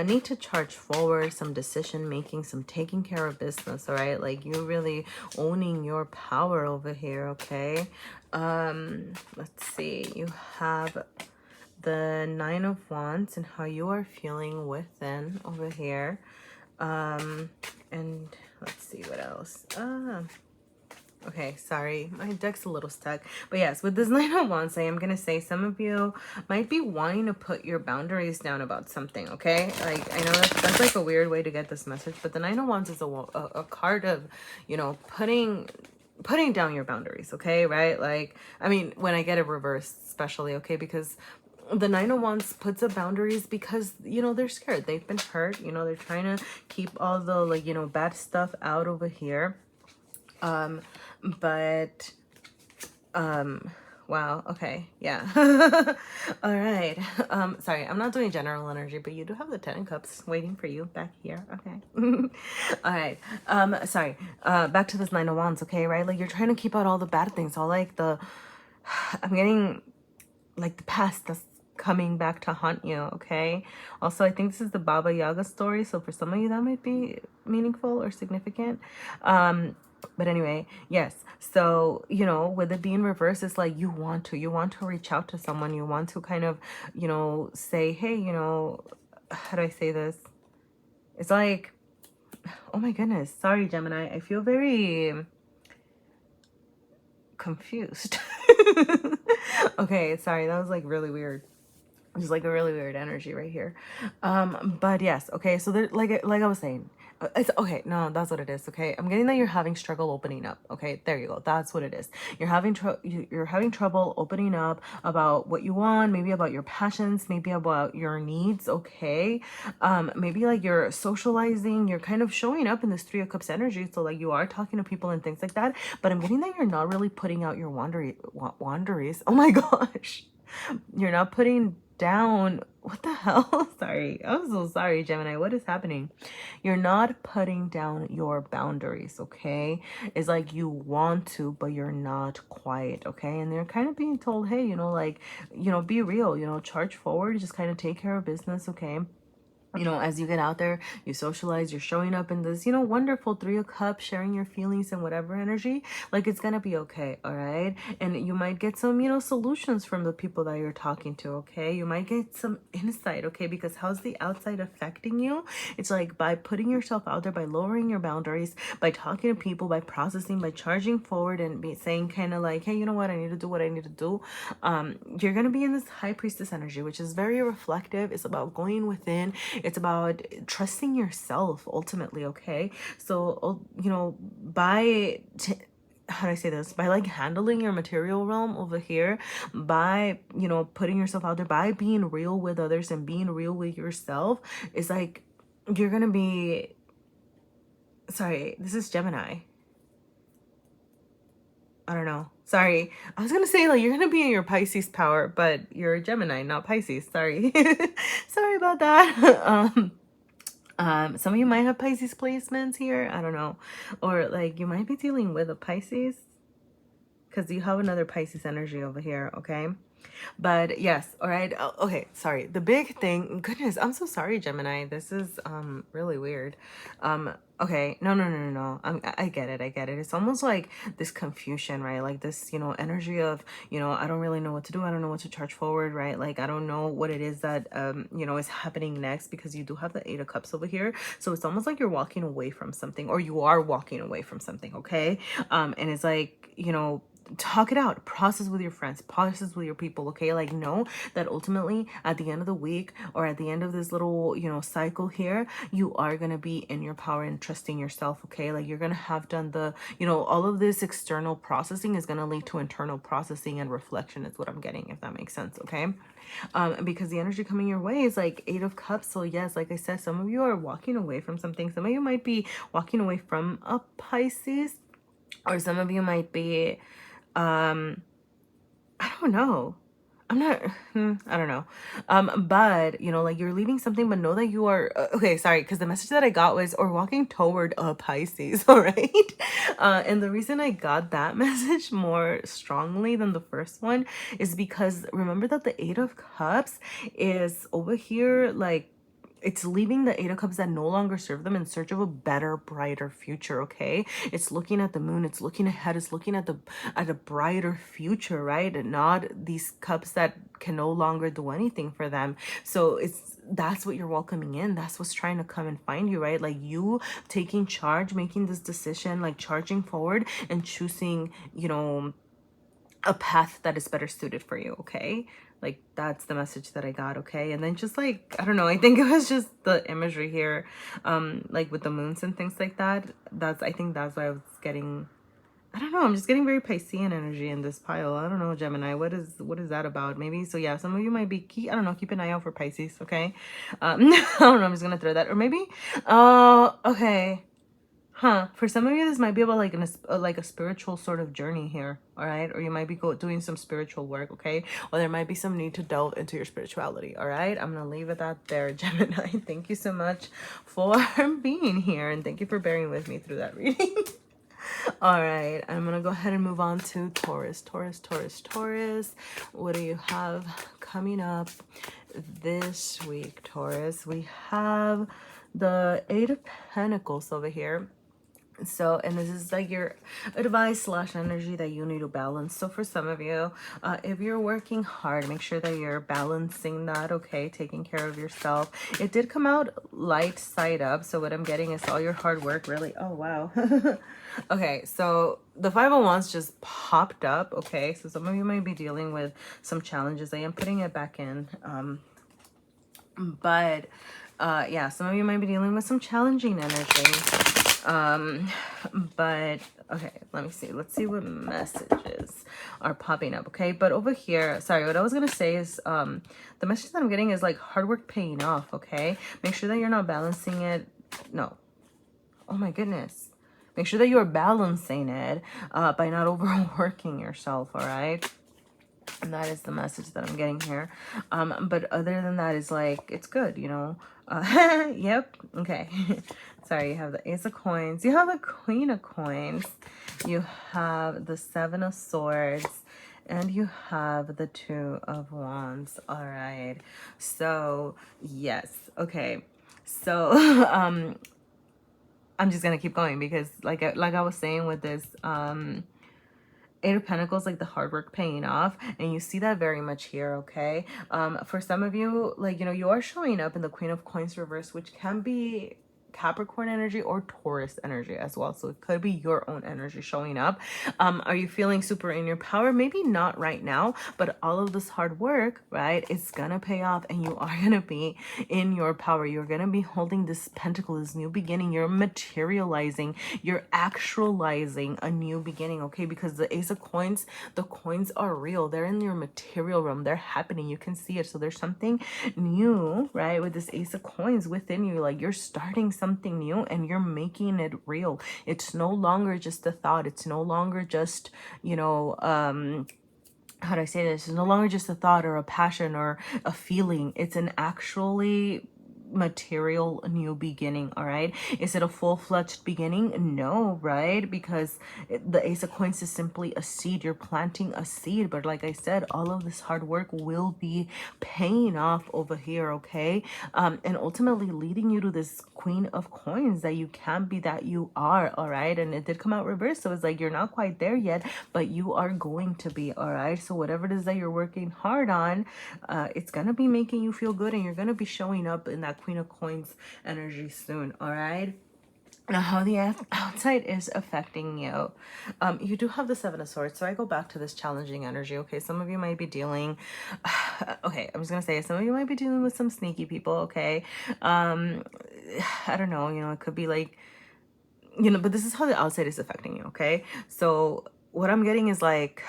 need to charge forward, some decision making, some taking care of business, all right? Like you really owning your power over here, okay? Let's see, you have the 9 of Wands and how you are feeling within over here. And let's see what else. Okay, sorry, my deck's a little stuck. But yes, with this 9 of Wands, I am going to say some of you might be wanting to put your boundaries down about something, okay? Like, I know that's like a weird way to get this message, but the 9 of Wands is a card of, putting down your boundaries, okay? Right? Like, I mean, when I get it reversed, especially, okay? Because the Nine of Wands puts up boundaries because, you know, they're scared. They've been hurt. You know, they're trying to keep all the, like, you know, bad stuff out over here. But wow, okay, yeah. All right. Sorry, I'm not doing general energy, but you do have the Ten of Cups waiting for you back here. Okay. All right. Sorry. Back to this Nine of Wands, okay, right? Like, you're trying to keep out all the bad things, all like the I'm getting like the past that's coming back to haunt you, okay? Also, I think this is the Baba Yaga story, so for some of you that might be meaningful or significant. But anyway, yes. So, you know, with it being reversed, it's like you want to reach out to someone. You want to kind of, you know, say, hey, you know, how do I say this? It's like, oh my goodness. Sorry, Gemini. I feel very confused. Okay, sorry. That was like really weird. Just like a really weird energy right here. But yes, okay, so there, like I was saying, it's okay. No, that's what it is. Okay, I'm getting that you're having struggle opening up. Okay, there you go. That's what it is. You're having you're having trouble opening up about what you want, maybe about your passions, maybe about your needs. Okay, maybe like you're socializing. You're kind of showing up in this Three of Cups energy. So like you are talking to people and things like that. But I'm getting that you're not really putting out your wanderies. Oh my gosh, you're not putting down, what the hell? Sorry, I'm so sorry, Gemini. What is happening? You're not putting down your boundaries, okay? It's like you want to, but you're not quite, okay? And they're kind of being told, hey, you know, like, you know, be real, you know, charge forward, just kind of take care of business, okay? You know, as you get out there, you socialize, you're showing up in this, you know, wonderful Three of Cups, sharing your feelings and whatever energy, like it's gonna be okay, all right? And you might get some, you know, solutions from the people that you're talking to, okay? You might get some insight, okay? Because how's the outside affecting you? It's like by putting yourself out there, by lowering your boundaries, by talking to people, by processing, by charging forward and saying kind of like, hey, you know what? I need to do what I need to do. You're gonna be in this High Priestess energy, which is very reflective. It's about going within. It's about trusting yourself ultimately, okay? So, you know, how do I say this? By like handling your material realm over here, by, you know, putting yourself out there, by being real with others and being real with yourself, is like you're gonna be, sorry, this is Gemini. I don't know. Sorry. I was going to say, like, you're going to be in your Pisces power, but you're a Gemini, not Pisces. Sorry. Sorry about that. Some of you might have Pisces placements here. I don't know. Or, like, you might be dealing with a Pisces because you have another Pisces energy over here, okay? But yes, all right. Okay, sorry. The big thing, goodness, I'm so sorry, Gemini. This is really weird. Okay, no. I get it. It's almost like this confusion, right? Like this, you know, energy of, you know, I don't really know what to do. I don't know what to charge forward, right? Like I don't know what it is that you know, is happening next, because you do have the Eight of Cups over here. So it's almost like you're walking away from something, or you are walking away from something, okay? And it's like, you know, talk it out, process with your friends, process with your people, okay? Like know that ultimately at the end of the week, or at the end of this little, you know, cycle here, you are going to be in your power and trusting yourself, okay? Like you're going to have done the, you know, all of this external processing is going to lead to internal processing and reflection is what I'm getting, if that makes sense, okay? Because the energy coming your way is like Eight of Cups. So yes, like I said, some of you are walking away from something. Some of you might be walking away from a Pisces, or some of you might be I don't know. I'm not, I don't know. But you know, like you're leaving something, but know that you are, okay, sorry. Cause the message that I got was, or walking toward a Pisces. All right. And the reason I got that message more strongly than the first one is because remember that the Eight of Cups is over here, like, it's leaving the Eight of Cups that no longer serve them in search of a better, brighter future, okay? It's looking at the moon, it's looking ahead, it's looking at a brighter future, right? And not these cups that can no longer do anything for them. So that's what you're welcoming in. That's what's trying to come and find you, right? Like you taking charge, making this decision, like charging forward and choosing, you know, a path that is better suited for you, okay? Like that's the message that I got, okay? And then just like, I don't know, I think it was just the imagery here, like with the moons and things like that. I think that's why I was getting I don't know. I'm just getting very Piscean energy in this pile. I don't know, Gemini. What is that about? Maybe. So yeah, some of you might be I don't know. Keep an eye out for Pisces. Okay. I don't know. I'm just gonna throw that. Or maybe. Oh, okay. Huh. For some of you, this might be about like a spiritual sort of journey here. All right. Or you might be doing some spiritual work. Okay. Or there might be some need to delve into your spirituality. All right. I'm gonna leave it at there, Gemini. Thank you so much for being here, and thank you for bearing with me through that reading. All right, I'm gonna go ahead and move on to Taurus. Taurus. What do you have coming up this week, Taurus? We have the Eight of Pentacles over here. So, and this is like your advice / energy that you need to balance. So for some of you, if you're working hard, make sure that you're balancing that, okay? Taking care of yourself. It did come out light side up. So what I'm getting is all your hard work really. Oh, wow. Okay, so the Five of Wands just popped up, okay? So some of you might be dealing with some challenges. I am putting it back in. But yeah, some of you might be dealing with some challenging energy. But okay, let me see. Let's see what messages are popping up, okay? But over here, sorry, what I was gonna say is the message that I'm getting is like hard work paying off, okay? Make sure that you're not balancing it. No. Oh my goodness. Make sure that you're balancing it by not overworking yourself, all right? And that is the message that I'm getting here. But other than that, is like, it's good, you know? Yep. Okay. Sorry, you have the Ace of Coins. You have the Queen of Coins. You have the Seven of Swords. And you have the Two of Wands. All right. So, yes. Okay. So, I'm just going to keep going because like I was saying with this, Eight of Pentacles, like the hard work paying off, and you see that very much here, okay? For some of you, like, you know, you are showing up in the Queen of Coins reverse, which can be Capricorn energy or Taurus energy as well. So it could be your own energy showing up. Are you feeling super in your power? Maybe not right now, but all of this hard work, right, it's gonna pay off and you are gonna be in your power. You're gonna be holding this pentacle, this new beginning. You're materializing, you're actualizing a new beginning, okay? Because the Ace of Coins, the coins are real. They're in your material realm. They're happening. You can see it. So there's something new, right, with this Ace of Coins within you. Like you're starting something new and you're making it real. It's no longer just a thought. It's no longer just, you know, how do I say this? It's no longer just a thought or a passion or a feeling. It's an actually material new beginning. All right, is it a full-fledged beginning? No, right? Because the Ace of Coins is simply a seed. You're planting a seed, but like I said, all of this hard work will be paying off over here, okay? And ultimately leading you to this Queen of Coins that you can be, that you are. All right, and it did come out reverse, so it's like you're not quite there yet, but you are going to be. All right, so whatever it is that you're working hard on, it's gonna be making you feel good, and you're gonna be showing up in that Queen of Coins energy soon. All right, now how the outside is affecting you. You do have the Seven of Swords, so I go back to this challenging energy. Okay, some of you might be dealing okay, I'm just gonna say some of you might be dealing with some sneaky people. Okay, I don't know, you know, it could be like, you know, but this is how the outside is affecting you. Okay, so what I'm getting is like,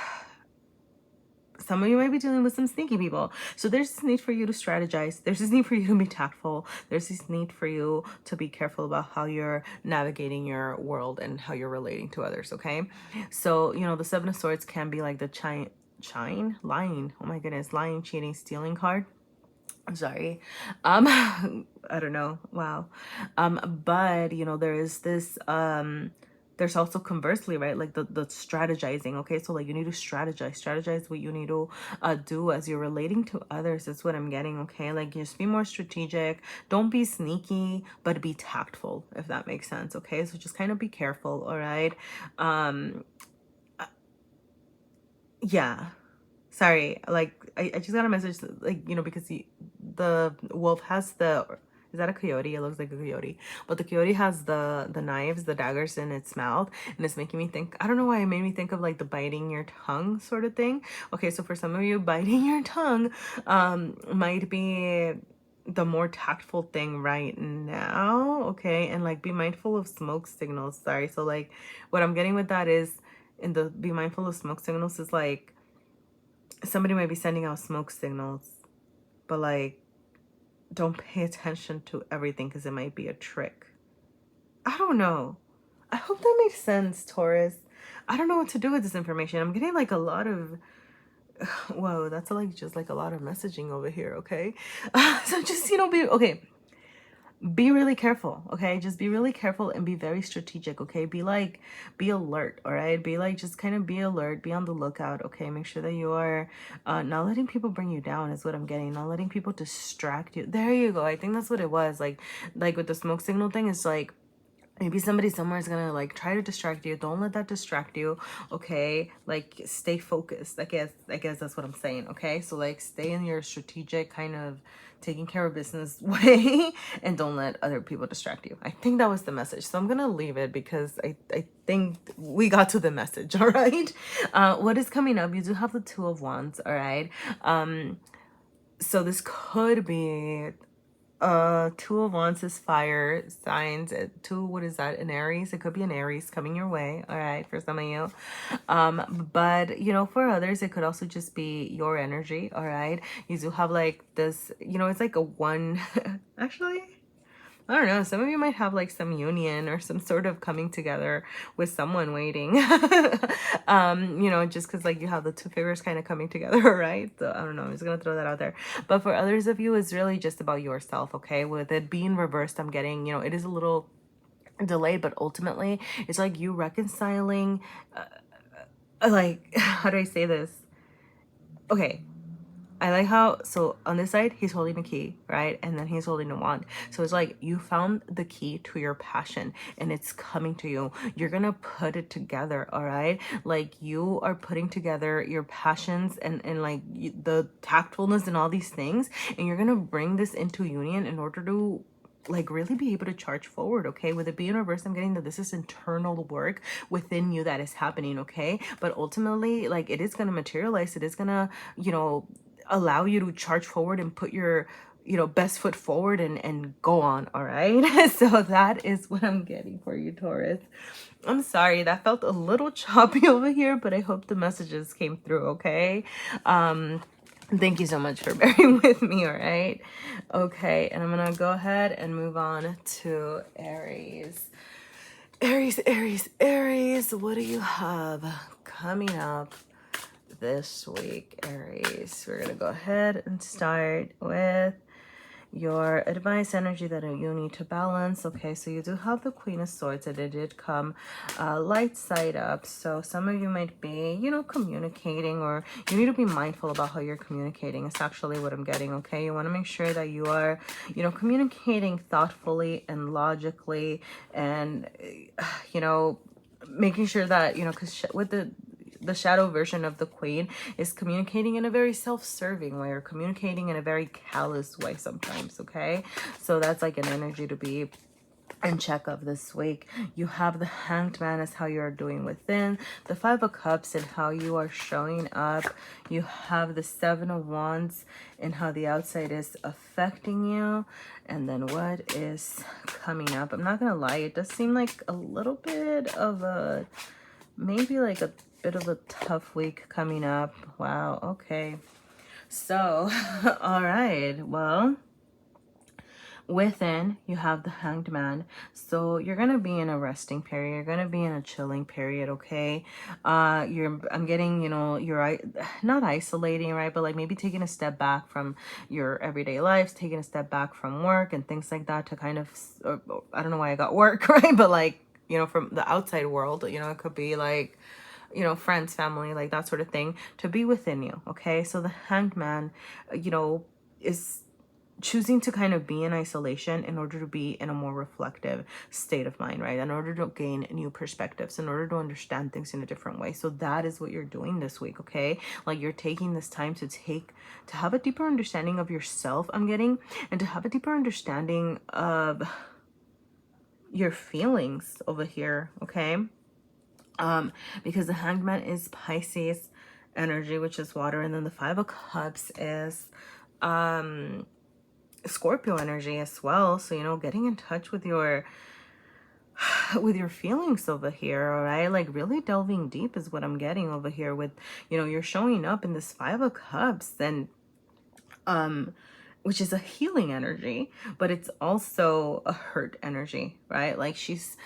some of you might be dealing with some sneaky people. So there's this need for you to strategize. There's this need for you to be tactful. There's this need for you to be careful about how you're navigating your world and how you're relating to others, okay? So, you know, the Seven of Swords can be like the lying. Oh my goodness, lying, cheating, stealing card. I'm sorry. I don't know. Wow. But, you know, there is this, there's also conversely, right, like the strategizing. Okay, so like you need to strategize what you need to do as you're relating to others. That's what I'm getting. Okay, like just be more strategic, don't be sneaky, but be tactful, if that makes sense. Okay, so just kind of be careful. All right, yeah, sorry, like I just got a message, like, you know, because the wolf has the, is that a coyote? It looks like a coyote. But the coyote has the knives, the daggers in its mouth. And it's making me think, I don't know why it made me think of like the biting your tongue sort of thing. Okay, so for some of you, biting your tongue might be the more tactful thing right now. Okay, and like be mindful of smoke signals. Sorry. So like what I'm getting with that is, in the be mindful of smoke signals is like somebody might be sending out smoke signals, but like don't pay attention to everything because it might be a trick. I don't know. I hope that makes sense, Taurus. I don't know what to do with this information. I'm getting like a lot of whoa, that's like just like a lot of messaging over here, okay? So just, you know, be really careful, okay? Just be really careful and be very strategic, okay? Be alert, all right? Be like, just kind of be alert, be on the lookout, okay? Make sure that you are not letting people bring you down is what I'm getting. Not letting people distract you. There you go. I think that's what it was. Like with the smoke signal thing, it's like, maybe somebody somewhere is gonna like try to distract you. Don't let that distract you, okay? Like stay focused. I guess that's what I'm saying, okay? So like stay in your strategic kind of taking care of business way and don't let other people distract you. I think that was the message. So I'm gonna leave it because I think we got to the message, all right? What is coming up? You do have the Two of Wands, all right? So this could be Two of Wands is fire signs. Two, what is that? An Aries. It could be an Aries coming your way. All right, for some of you. But you know, for others, it could also just be your energy. All right, you do have like this. You know, it's like a one. Actually, I don't know. Some of you might have like some union or some sort of coming together with someone waiting. You know, just because like you have the two figures kind of coming together, right? So I don't know. I'm just gonna throw that out there. But for others of you, it's really just about yourself, okay? With it being reversed, I'm getting, you know, it is a little delayed, but ultimately it's like you reconciling, like, how do I say this? Okay, I like how, so on this side, he's holding the key, right? And then he's holding the wand. So it's like you found the key to your passion and it's coming to you. You're going to put it together, all right? Like you are putting together your passions and like the tactfulness and all these things. And you're going to bring this into union in order to like really be able to charge forward, okay? With it being reversed, I'm getting that this is internal work within you that is happening, okay? But ultimately, like it is going to materialize. It is going to, you know, allow you to charge forward and put your, you know, best foot forward and go on, all right? So that is what I'm getting for you, Taurus. I'm sorry, that felt a little choppy over here, but I hope the messages came through, okay? Thank you so much for bearing with me, all right? Okay, and I'm gonna go ahead and move on to Aries. Aries, what do you have coming up this week, Aries? We're gonna go ahead and start with your advice energy that you need to balance. Okay, so you do have the Queen of Swords and it did come light side up. So some of you might be, you know, communicating, or you need to be mindful about how you're communicating. It's actually what I'm getting, okay? You want to make sure that you are, you know, communicating thoughtfully and logically and, you know, making sure that, you know, because with the shadow version of the Queen is communicating in a very self-serving way or communicating in a very callous way sometimes, okay? So that's like an energy to be in check of this week. You have the Hanged Man as how you're doing within, the Five of Cups and how you are showing up. You have the Seven of Wands and how the outside is affecting you. And then what is coming up? I'm not gonna lie, it does seem like a little bit of a, maybe like a bit of a tough week coming up. Wow, okay. So, all right, well, within you have the Hanged Man, so you're gonna be in a resting period, you're gonna be in a chilling period, okay? I'm getting, you know, you're not isolating, right, but like maybe taking a step back from your everyday lives, taking a step back from work and things like that to kind of, I don't know why I got work, right, but like, you know, from the outside world, you know, it could be like, you know, friends, family, like that sort of thing, to be within you, okay? So the Hanged Man, you know, is choosing to kind of be in isolation in order to be in a more reflective state of mind, right? In order to gain new perspectives, in order to understand things in a different way. So that is what you're doing this week, okay? Like you're taking this time to have a deeper understanding of yourself, I'm getting, and to have a deeper understanding of your feelings over here, okay? Because the Hanged Man is Pisces energy, which is water, and then the Five of Cups is Scorpio energy as well. So, you know, getting in touch with your with your feelings over here, all right? Like really delving deep is what I'm getting over here with, you know, you're showing up in this 5 of Cups, and which is a healing energy, but it's also a hurt energy, right? Like she's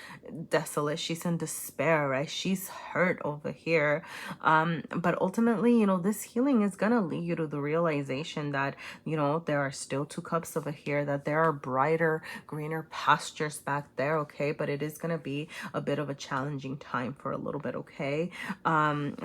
desolate, she's in despair, right? She's hurt over here. But ultimately, you know, this healing is gonna lead you to the realization that, you know, there are still 2 cups over here, that there are brighter, greener pastures back there, okay? But it is gonna be a bit of a challenging time for a little bit, okay?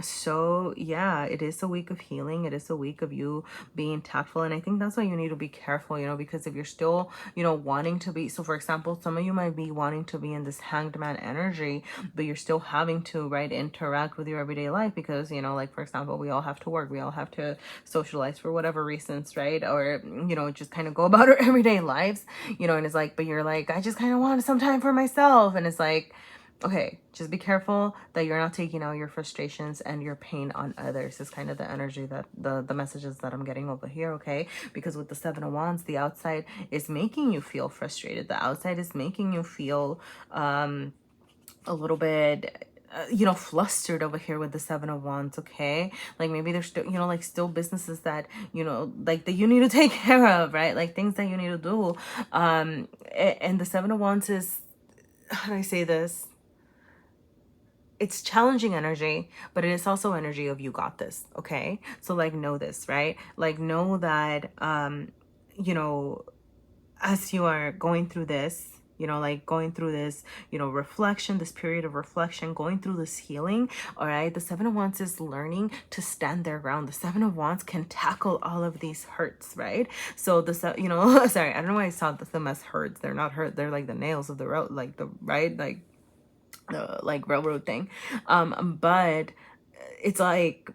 So yeah, it is a week of healing. It is a week of you being tactful, and I think that's why you need to be careful, you know, because if you're still, you know, wanting to be, so for example, some of you might be wanting to be in this hanged man energy, but you're still having to, right, interact with your everyday life because, you know, like for example, we all have to work, we all have to socialize for whatever reasons, right? Or, you know, just kind of go about our everyday lives, you know, and it's like, but you're like, I just kind of want some time for myself, and it's like, okay, just be careful that you're not taking out your frustrations and your pain on others is kind of the energy that the messages that I'm getting over here, okay? Because with the 7 of Wands, the outside is making you feel frustrated. The outside is making you feel a little bit you know, flustered over here with the 7 of Wands, okay? Like maybe there's still, you know, like still businesses that, you know, like that you need to take care of, right? Like things that you need to do. And the 7 of Wands is, how do I say this? It's challenging energy, but it is also energy of you got this, okay? So like know this, right? Like know that you know, as you are going through this, you know, like going through this, you know, reflection, this period of reflection, going through this healing, all right? The 7 of Wands is learning to stand their ground. The 7 of Wands can tackle all of these hurts, right? So the, you know, sorry, I don't know why I saw them as hurts. They're not hurt. They're like the nails of the road, like the, right? Like railroad thing, but it's like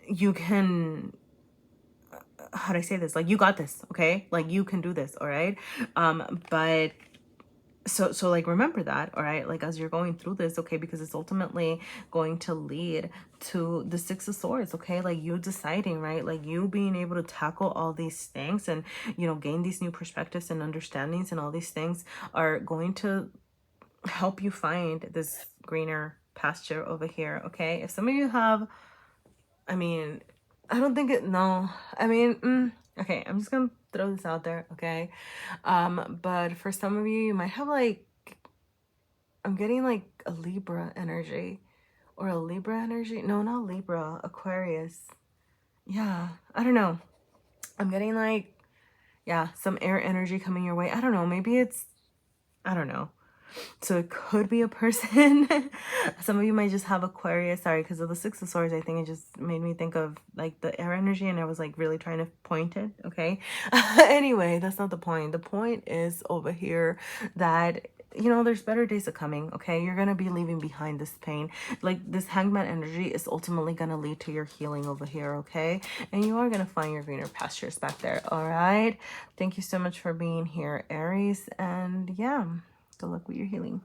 you can, how do I say this, like you got this, okay? Like you can do this, all right? But so like remember that, all right, like as you're going through this, okay, because it's ultimately going to lead to the 6 of Swords, okay? Like you deciding, right, like you being able to tackle all these things and, you know, gain these new perspectives and understandings, and all these things are going to help you find this greener pasture over here, okay? If some of you have, I mean, I don't think it, no, I mean, okay, I'm just gonna throw this out there, okay? But for some of you, you might have like, I'm getting like a Libra energy, or a Libra energy, no, not Libra, Aquarius, yeah, I don't know, I'm getting like, yeah, some air energy coming your way. I don't know, maybe it's, I don't know. So it could be a person. Some of you might just have Aquarius. Sorry, because of the 6 of Swords, I think it just made me think of like the air energy, and I was like really trying to point it, okay? Anyway, that's not the point. The point is over here that, you know, there's better days are coming, okay? You're going to be leaving behind this pain. Like this hangman energy is ultimately going to lead to your healing over here, okay? And you are going to find your greener pastures back there, all right? Thank you so much for being here, Aries. And yeah, good luck with your healing.